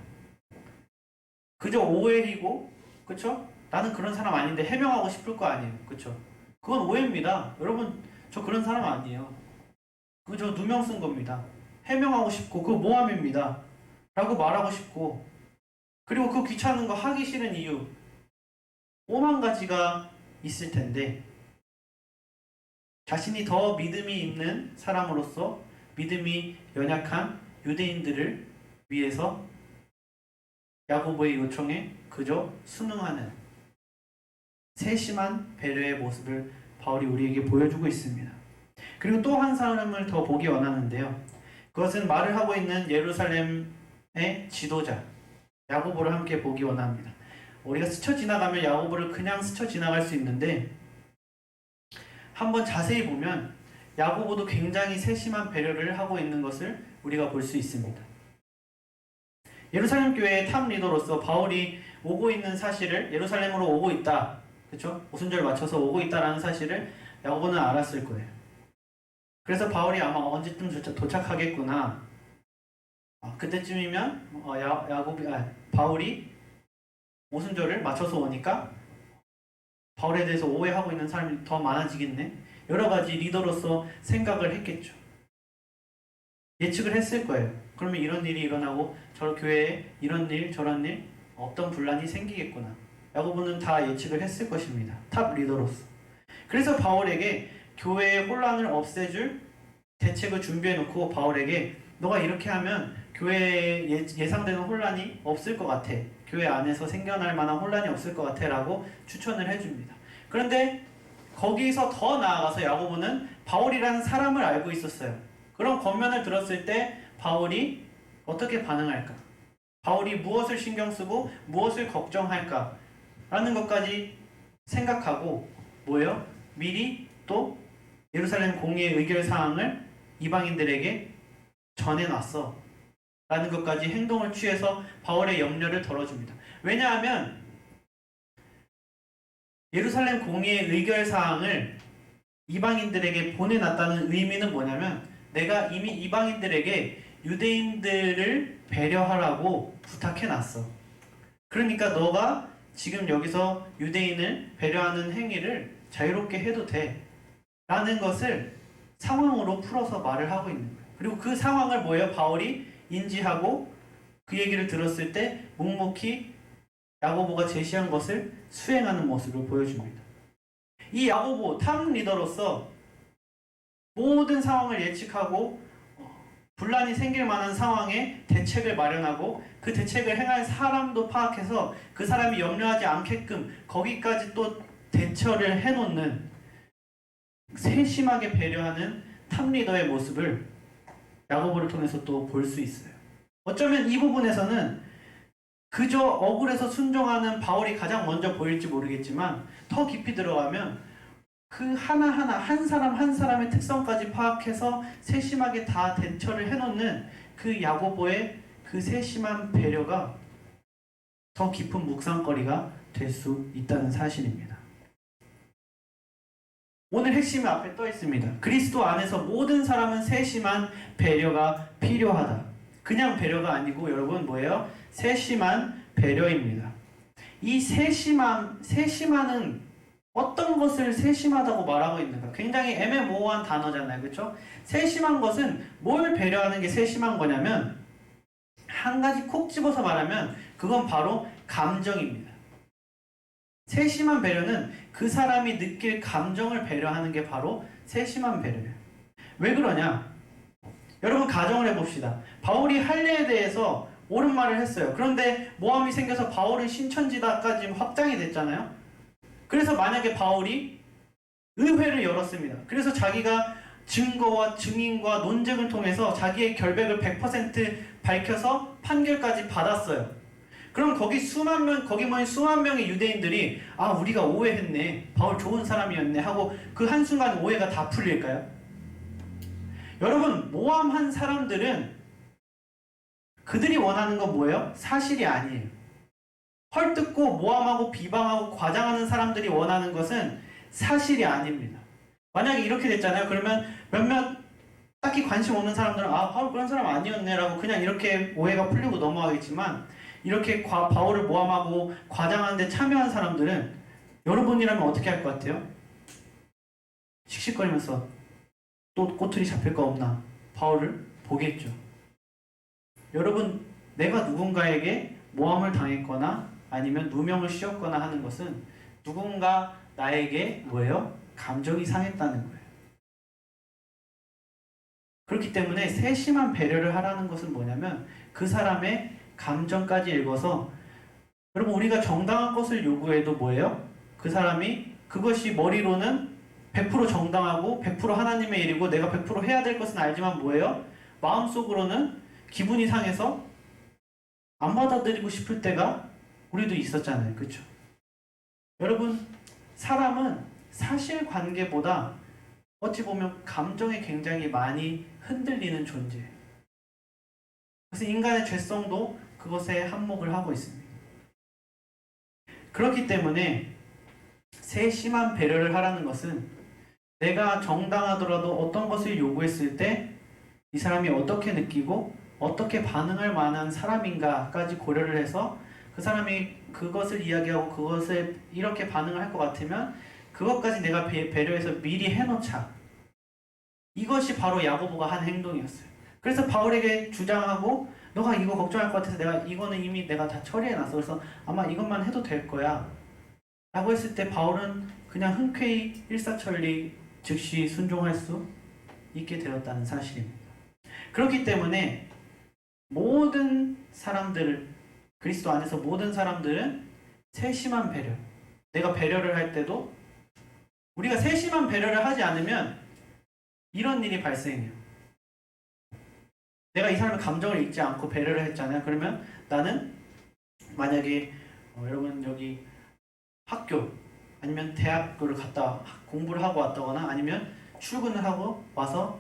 그저 오해이고, 그쵸? 나는 그런 사람 아닌데 해명하고 싶을 거 아니에요. 그쵸? 그건 오해입니다. 여러분, 저 그런 사람 아니에요. 그거 저 누명 쓴 겁니다. 해명하고 싶고 그거 모함입니다 라고 말하고 싶고, 그리고 그 귀찮은 거 하기 싫은 이유 5만 가지가 있을 텐데 자신이 더 믿음이 있는 사람으로서 믿음이 연약한 유대인들을 위해서 야고보의 요청에 그저 순응하는 세심한 배려의 모습을 바울이 우리에게 보여주고 있습니다. 그리고 또 한 사람을 더 보기 원하는데요. 그것은 말을 하고 있는 예루살렘의 지도자 야고보를 함께 보기 원합니다. 우리가 스쳐 지나가면 야고보를 그냥 스쳐 지나갈 수 있는데 한번 자세히 보면 야고보도 굉장히 세심한 배려를 하고 있는 것을 우리가 볼 수 있습니다. 예루살렘 교회의 탑 리더로서 바울이 오고 있는 사실을, 예루살렘으로 오고 있다, 그렇죠? 오순절 맞춰서 오고 있다라는 사실을 야고보는 알았을 거예요. 그래서 바울이 아마 언제쯤 도착하겠구나, 그때쯤이면 바울이 오순절을 맞춰서 오니까 바울에 대해서 오해하고 있는 사람이 더 많아지겠네, 여러 가지 리더로서 생각을 했겠죠. 예측을 했을 거예요. 그러면 이런 일이 일어나고 저 교회에 이런 일 저런 일 어떤 분란이 생기겠구나, 야고보는 다 예측을 했을 것입니다. 탑 리더로서. 그래서 바울에게 교회의 혼란을 없애줄 대책을 준비해놓고 바울에게 너가 이렇게 하면 교회에 예상되는 혼란이 없을 것 같아, 교회 안에서 생겨날 만한 혼란이 없을 것 같아 라고 추천을 해줍니다. 그런데 거기서 더 나아가서 야고보는 바울이라는 사람을 알고 있었어요. 그런 권면을 들었을 때 바울이 어떻게 반응할까, 바울이 무엇을 신경 쓰고 무엇을 걱정할까 라는 것까지 생각하고 뭐예요? 미리 또 예루살렘 공의의 의결사항을 이방인들에게 전해놨어 라는 것까지 행동을 취해서 바울의 염려를 덜어줍니다. 왜냐하면 예루살렘 공의의 의결사항을 이방인들에게 보내놨다는 의미는 뭐냐면 내가 이미 이방인들에게 유대인들을 배려하라고 부탁해놨어. 그러니까 너가 지금 여기서 유대인을 배려하는 행위를 자유롭게 해도 돼 라는 것을 상황으로 풀어서 말을 하고 있는 거예요. 그리고 그 상황을 뭐예요? 바울이 인지하고 그 얘기를 들었을 때 묵묵히 야고보가 제시한 것을 수행하는 모습을 보여줍니다. 이 야고보 탑 리더로서 모든 상황을 예측하고 분란이 생길 만한 상황에 대책을 마련하고 그 대책을 행할 사람도 파악해서 그 사람이 염려하지 않게끔 거기까지 또 대처를 해놓는 세심하게 배려하는 탑 리더의 모습을 야고보를 통해서 또 볼 수 있어요. 어쩌면 이 부분에서는 그저 억울해서 순종하는 바울이 가장 먼저 보일지 모르겠지만 더 깊이 들어가면 그 하나하나 한 사람 한 사람의 특성까지 파악해서 세심하게 다 대처를 해놓는 그 야고보의 그 세심한 배려가 더 깊은 묵상거리가 될 수 있다는 사실입니다. 오늘 핵심이 앞에 떠 있습니다. 그리스도 안에서 모든 사람은 세심한 배려가 필요하다. 그냥 배려가 아니고 여러분 뭐예요? 세심한 배려입니다. 이 세심하는 어떤 것을 세심하다고 말하고 있는가? 굉장히 애매모호한 단어잖아요. 그렇죠? 세심한 것은 뭘 배려하는 게 세심한 거냐면 한 가지 콕 집어서 말하면 그건 바로 감정입니다. 세심한 배려는 그 사람이 느낄 감정을 배려하는 게 바로 세심한 배려예요. 왜 그러냐? 여러분 가정을 해봅시다. 바울이 할례에 대해서 옳은 말을 했어요. 그런데 모함이 생겨서 바울은 신천지다까지 확장이 됐잖아요. 그래서 만약에 바울이 의회를 열었습니다. 그래서 자기가 증거와 증인과 논쟁을 통해서 자기의 결백을 100% 밝혀서 판결까지 받았어요. 그럼 거기 수만 명의 유대인들이 아 우리가 오해했네. 바울 좋은 사람이었네 하고 그 한순간 오해가 다 풀릴까요? 여러분 모함한 사람들은 그들이 원하는 건 뭐예요? 사실이 아니에요. 헐뜯고 모함하고 비방하고 과장하는 사람들이 원하는 것은 사실이 아닙니다. 만약에 이렇게 됐잖아요. 그러면 몇몇 딱히 관심 없는 사람들은 아 바울 그런 사람 아니었네 라고 그냥 이렇게 오해가 풀리고 넘어가겠지만 이렇게 바울을 모함하고 과장하는 데 참여한 사람들은 여러분이라면 어떻게 할 것 같아요? 씩씩거리면서 또 꼬투리 잡힐 거 없나? 바울을 보겠죠. 여러분 내가 누군가에게 모함을 당했거나 아니면 누명을 씌웠거나 하는 것은 누군가 나에게 뭐예요? 감정이 상했다는 거예요. 그렇기 때문에 세심한 배려를 하라는 것은 뭐냐면 그 사람의 감정까지 읽어서 여러분 우리가 정당한 것을 요구해도 뭐예요? 그 사람이 그것이 머리로는 100% 정당하고 100% 하나님의 일이고 내가 100% 해야 될 것은 알지만 뭐예요? 마음속으로는 기분이 상해서 안 받아들이고 싶을 때가 우리도 있었잖아요. 그렇죠? 여러분 사람은 사실관계보다 어찌 보면 감정에 굉장히 많이 흔들리는 존재예요. 그래서 인간의 죄성도 그것에 한몫을 하고 있습니다. 그렇기 때문에 세심한 배려를 하라는 것은 내가 정당하더라도 어떤 것을 요구했을 때 이 사람이 어떻게 느끼고 어떻게 반응할 만한 사람인가까지 고려를 해서 그 사람이 그것을 이야기하고 그것에 이렇게 반응을 할 것 같으면 그것까지 내가 배려해서 미리 해놓자. 이것이 바로 야고보가 한 행동이었어요. 그래서 바울에게 주장하고 너가 이거 걱정할 것 같아서 내가 이거는 이미 내가 다 처리해놨어. 그래서 아마 이것만 해도 될 거야. 라고 했을 때 바울은 그냥 흔쾌히 일사천리 즉시 순종할 수 있게 되었다는 사실입니다. 그렇기 때문에 모든 사람들을 그리스도 안에서 모든 사람들은 세심한 배려. 내가 배려를 할 때도 우리가 세심한 배려를 하지 않으면 이런 일이 발생해요. 내가 이 사람의 감정을 읽지 않고 배려를 했잖아요. 그러면 나는 만약에 여러분 여기 학교 아니면 대학교를 갔다 공부를 하고 왔다거나 아니면 출근을 하고 와서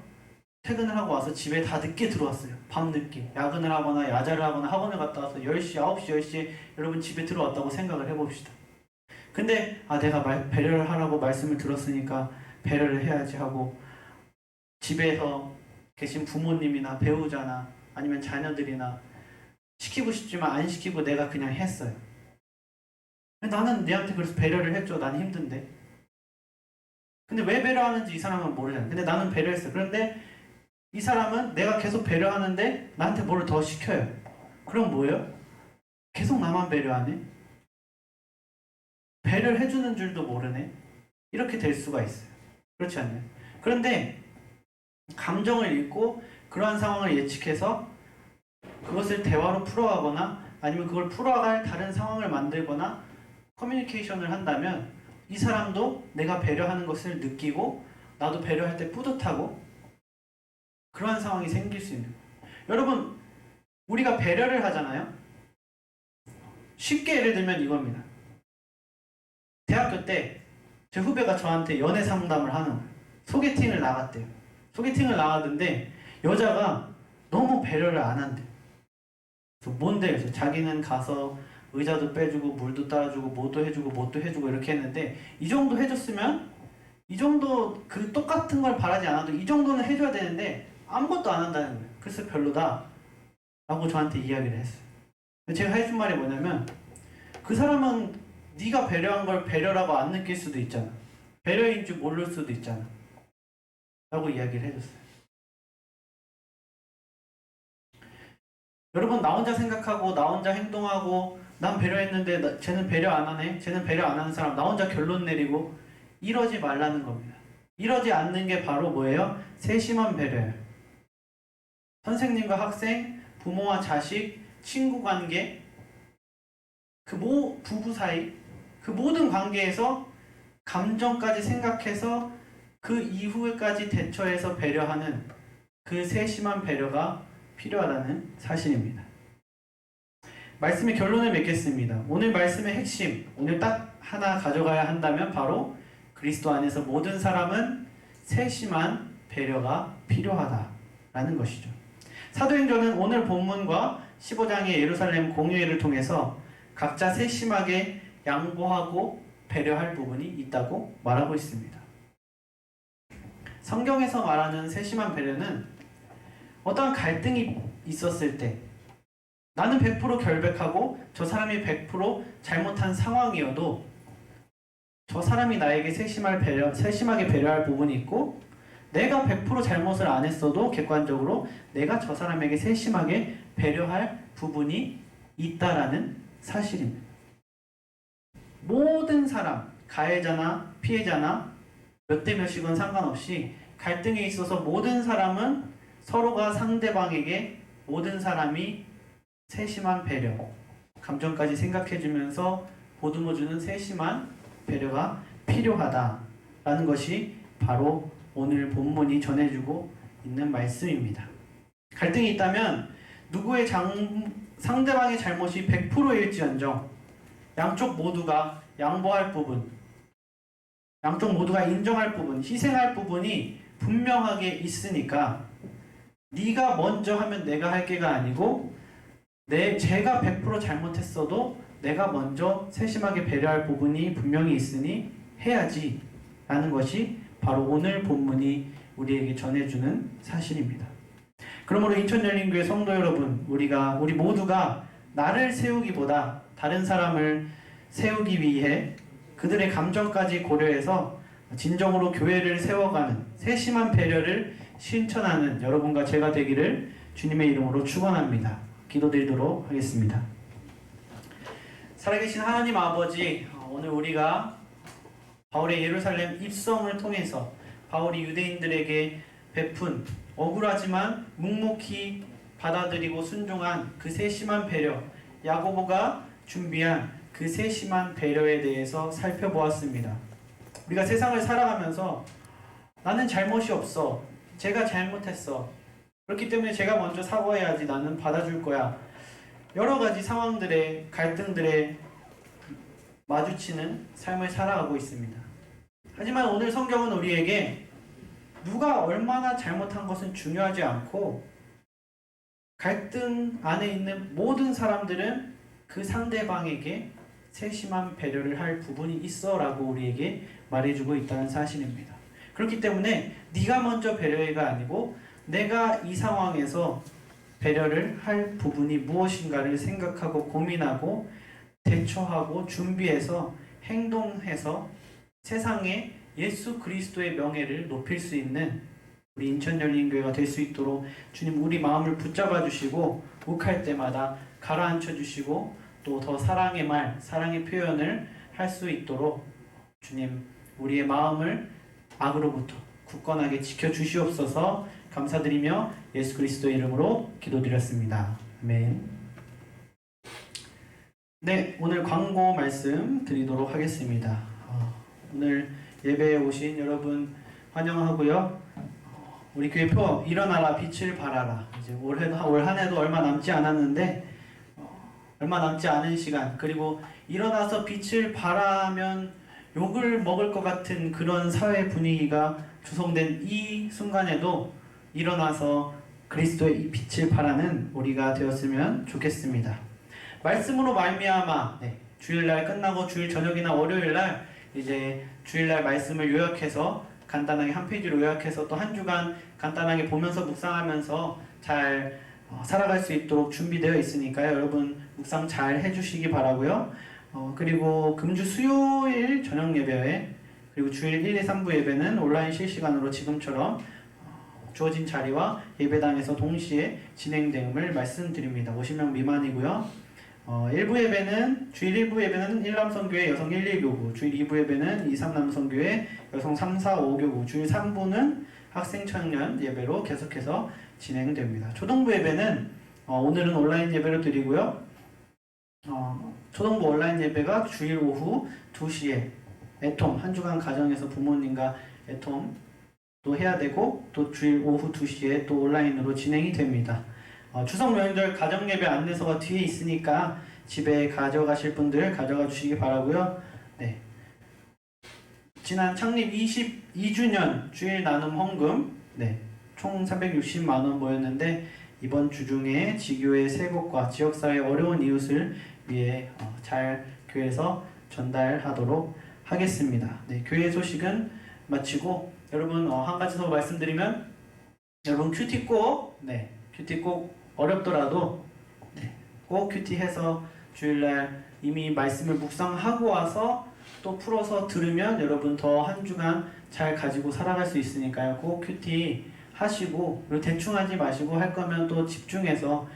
퇴근을 하고 와서 집에 다 늦게 들어왔어요. 밤늦게 야근을 하거나 야자를 하거나 학원을 갔다 와서 10시, 9시, 10시에 여러분 집에 들어왔다고 생각을 해봅시다. 근데 내가 배려를 하라고 말씀을 들었으니까 배려를 해야지 하고, 집에서 계신 부모님이나 배우자나 아니면 자녀들이나 시키고 싶지만 안 시키고 내가 그냥 했어요. 나는 얘한테 그래서 배려를 했죠. 난 힘든데. 근데 왜 배려하는지 이 사람은 모르잖아. 근데 나는 배려했어. 그런데 이 사람은 내가 계속 배려하는데 나한테 뭐를 더 시켜요. 그럼 뭐예요? 계속 나만 배려하네? 배려를 해주는 줄도 모르네? 이렇게 될 수가 있어요. 그렇지 않나요? 그런데 감정을 읽고 그러한 상황을 예측해서 그것을 대화로 풀어가거나 아니면 그걸 풀어갈 다른 상황을 만들거나 커뮤니케이션을 한다면 이 사람도 내가 배려하는 것을 느끼고 나도 배려할 때 뿌듯하고 그러한 상황이 생길 수 있는 거예요. 여러분, 우리가 배려를 하잖아요. 쉽게 예를 들면 이겁니다. 대학교 때 제 후배가 저한테 연애 상담을 하는 거예요. 소개팅을 나갔대요. 소개팅을 나갔는데 여자가 너무 배려를 안 한대요. 그래서 뭔데? 그래서 자기는 가서 의자도 빼주고 물도 따라주고 뭐도 해주고 뭣도 해주고 이렇게 했는데 이 정도 해줬으면 이 정도 그 똑같은 걸 바라지 않아도 이 정도는 해줘야 되는데 아무것도 안 한다는 거예요. 그래서 별로다 라고 저한테 이야기를 했어요. 제가 해준 말이 뭐냐면 그 사람은 네가 배려한 걸 배려라고 안 느낄 수도 있잖아. 배려인 줄 모를 수도 있잖아 라고 이야기를 해줬어요. 여러분, 나 혼자 생각하고 나 혼자 행동하고 난 배려했는데 쟤는 배려 안 하네, 쟤는 배려 안 하는 사람, 나 혼자 결론 내리고 이러지 말라는 겁니다. 이러지 않는 게 바로 뭐예요? 세심한 배려예요. 선생님과 학생, 부모와 자식, 친구 관계, 부부 사이, 그 모든 관계에서 감정까지 생각해서 그 이후에까지 대처해서 배려하는 그 세심한 배려가 필요하다는 사실입니다. 말씀의 결론을 맺겠습니다. 오늘 말씀의 핵심, 오늘 딱 하나 가져가야 한다면 바로 그리스도 안에서 모든 사람은 세심한 배려가 필요하다라는 것이죠. 사도행전은 오늘 본문과 15장의 예루살렘 공유회를 통해서 각자 세심하게 양보하고 배려할 부분이 있다고 말하고 있습니다. 성경에서 말하는 세심한 배려는 어떠한 갈등이 있었을 때 나는 100% 결백하고 저 사람이 100% 잘못한 상황이어도 저 사람이 나에게 세심하게 배려할 부분이 있고 내가 100% 잘못을 안 했어도 객관적으로 내가 저 사람에게 세심하게 배려할 부분이 있다라는 사실입니다. 모든 사람, 가해자나 피해자나 몇 대 몇이건 상관없이 갈등에 있어서 모든 사람은 서로가 상대방에게 모든 사람이 세심한 배려, 감정까지 생각해주면서 보듬어주는 세심한 배려가 필요하다라는 것이 바로 오늘 본문이 전해주고 있는 말씀입니다. 갈등이 있다면 누구의 상대방의 잘못이 100%일지언정 양쪽 모두가 양보할 부분, 양쪽 모두가 인정할 부분, 희생할 부분이 분명하게 있으니까 네가 먼저 하면 내가 할 게가 아니고 제가 100% 잘못했어도 내가 먼저 세심하게 배려할 부분이 분명히 있으니 해야지 라는 것이 바로 오늘 본문이 우리에게 전해주는 사실입니다. 그러므로 인천열린교회 성도 여러분, 우리 모두가 나를 세우기보다 다른 사람을 세우기 위해 그들의 감정까지 고려해서 진정으로 교회를 세워가는 세심한 배려를 실천하는 여러분과 제가 되기를 주님의 이름으로 축원합니다. 기도드리도록 하겠습니다. 살아계신 하나님 아버지, 오늘 우리가 바울의 예루살렘 입성을 통해서 바울이 유대인들에게 베푼 억울하지만 묵묵히 받아들이고 순종한 그 세심한 배려, 야고보가 준비한 그 세심한 배려에 대해서 살펴보았습니다. 우리가 세상을 살아가면서 나는 잘못이 없어, 제가 잘못했어, 그렇기 때문에 제가 먼저 사과해야지, 나는 받아줄 거야, 여러 가지 상황들의 갈등들에 마주치는 삶을 살아가고 있습니다. 하지만 오늘 성경은 우리에게 누가 얼마나 잘못한 것은 중요하지 않고 갈등 안에 있는 모든 사람들은 그 상대방에게 세심한 배려를 할 부분이 있어 라고 우리에게 말해주고 있다는 사실입니다. 그렇기 때문에 네가 먼저 배려해가 아니고 내가 이 상황에서 배려를 할 부분이 무엇인가를 생각하고 고민하고 대처하고 준비해서 행동해서 세상에 예수 그리스도의 명예를 높일 수 있는 우리 인천열린교회가 될 수 있도록 주님 우리 마음을 붙잡아 주시고 욱할 때마다 가라앉혀 주시고 또 더 사랑의 말, 사랑의 표현을 할 수 있도록 주님 우리의 마음을 악으로부터 굳건하게 지켜주시옵소서. 감사드리며 예수 그리스도의 이름으로 기도드렸습니다. 아멘. 네, 오늘 광고 말씀 드리도록 하겠습니다. 오늘 예배에 오신 여러분 환영하고요. 우리 교회 표 일어나라 빛을 발하라. 이제 올 한 해도 얼마 남지 않았는데 얼마 남지 않은 시간, 그리고 일어나서 빛을 발하면 욕을 먹을 것 같은 그런 사회 분위기가 조성된 이 순간에도 일어나서 그리스도의 이 빛을 발하는 우리가 되었으면 좋겠습니다. 말씀으로 말미암아 주일날 끝나고 주일 저녁이나 월요일날 이제 주일날 말씀을 요약해서 간단하게 한 페이지로 요약해서 또 한 주간 간단하게 보면서 묵상하면서 잘 살아갈 수 있도록 준비되어 있으니까요. 여러분 묵상 잘 해주시기 바라고요. 그리고 금주 수요일 저녁 예배에 그리고 주일 1, 2, 3부 예배는 온라인 실시간으로 지금처럼 주어진 자리와 예배당에서 동시에 진행됨을 말씀드립니다. 50명 미만이고요. 1부 예배는 주일 1부 예배는 1남성교회 여성 11교구, 주일 2부 예배는 2, 3남성교회 여성 3, 4, 5교구, 주일 3부는 학생 청년 예배로 계속해서 진행됩니다. 초등부 예배는 오늘은 온라인 예배로 드리고요. 초등부 온라인 예배가 주일 오후 2시에 애톰 한 주간 가정에서 부모님과 애톰도 해야 되고 또 주일 오후 2시에 또 온라인으로 진행이 됩니다. 추석 명절 가정 예배 안내서가 뒤에 있으니까 집에 가져가실 분들 가져가 주시기 바라고요. 네. 지난 창립 22주년 주일 나눔 헌금 총 360만 원 모였는데 이번 주 중에 지교회 세 곳과 지역사회 어려운 이웃을 위해 잘 교회에서 전달하도록 하겠습니다. 교회 소식은 마치고 여러분 한 가지 더 말씀드리면 여러분 큐티 꼭 어렵더라도 꼭 큐티 해서 주일날 이미 말씀을 묵상하고 와서 또 풀어서 들으면 여러분 더 한 주간 잘 가지고 살아갈 수 있으니까요. 꼭 큐티 하시고 그리고 대충 하지 마시고 할 거면 또 집중해서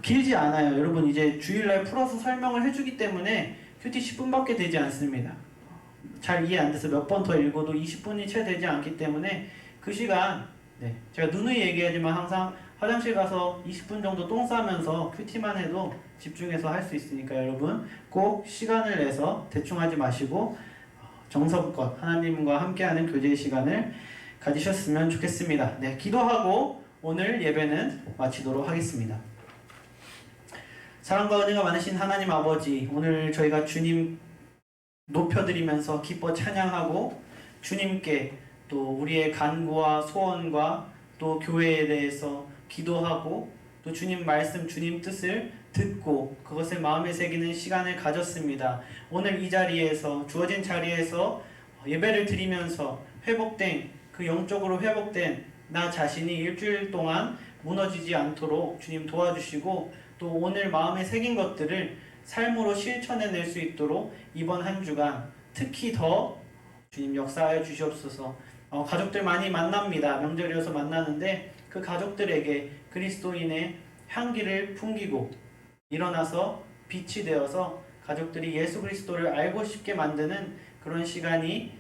길지 않아요. 여러분 이제 주일날 풀어서 설명을 해주기 때문에 큐티 10분밖에 되지 않습니다. 잘 이해 안 돼서 몇 번 더 읽어도 20분이 채 되지 않기 때문에 그 시간 제가 누누이 얘기하지만 항상 화장실 가서 20분 정도 똥 싸면서 큐티만 해도 집중해서 할 수 있으니까 여러분 꼭 시간을 내서 대충 하지 마시고 정성껏 하나님과 함께하는 교제의 시간을 가지셨으면 좋겠습니다. 기도하고 오늘 예배는 마치도록 하겠습니다. 사랑과 은혜가 많으신 하나님 아버지, 오늘 저희가 주님 높여드리면서 기뻐 찬양하고 주님께 또 우리의 간구와 소원과 또 교회에 대해서 기도하고 또 주님 말씀, 주님 뜻을 듣고 그것을 마음에 새기는 시간을 가졌습니다. 오늘 이 자리에서 주어진 자리에서 예배를 드리면서 회복된 그 영적으로 회복된 나 자신이 일주일 동안 무너지지 않도록 주님 도와주시고 또 오늘 마음에 새긴 것들을 삶으로 실천해낼 수 있도록 이번 한 주간 특히 더 주님 역사하여 주시옵소서. 가족들 많이 만납니다. 명절이어서 만나는데 그 가족들에게 그리스도인의 향기를 풍기고 일어나서 빛이 되어서 가족들이 예수 그리스도를 알고 싶게 만드는 그런 시간을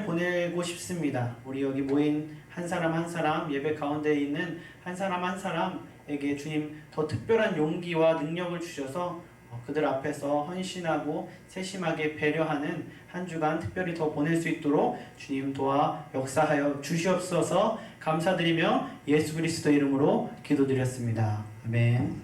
보내고 싶습니다. 우리 여기 모인 한 사람 한 사람, 예배 가운데 있는 한 사람 한 사람에게 주님 더 특별한 용기와 능력을 주셔서 그들 앞에서 헌신하고 세심하게 배려하는 한 주간 특별히 더 보낼 수 있도록 주님 도와 역사하여 주시옵소서. 감사드리며 예수 그리스도 이름으로 기도드렸습니다. 아멘.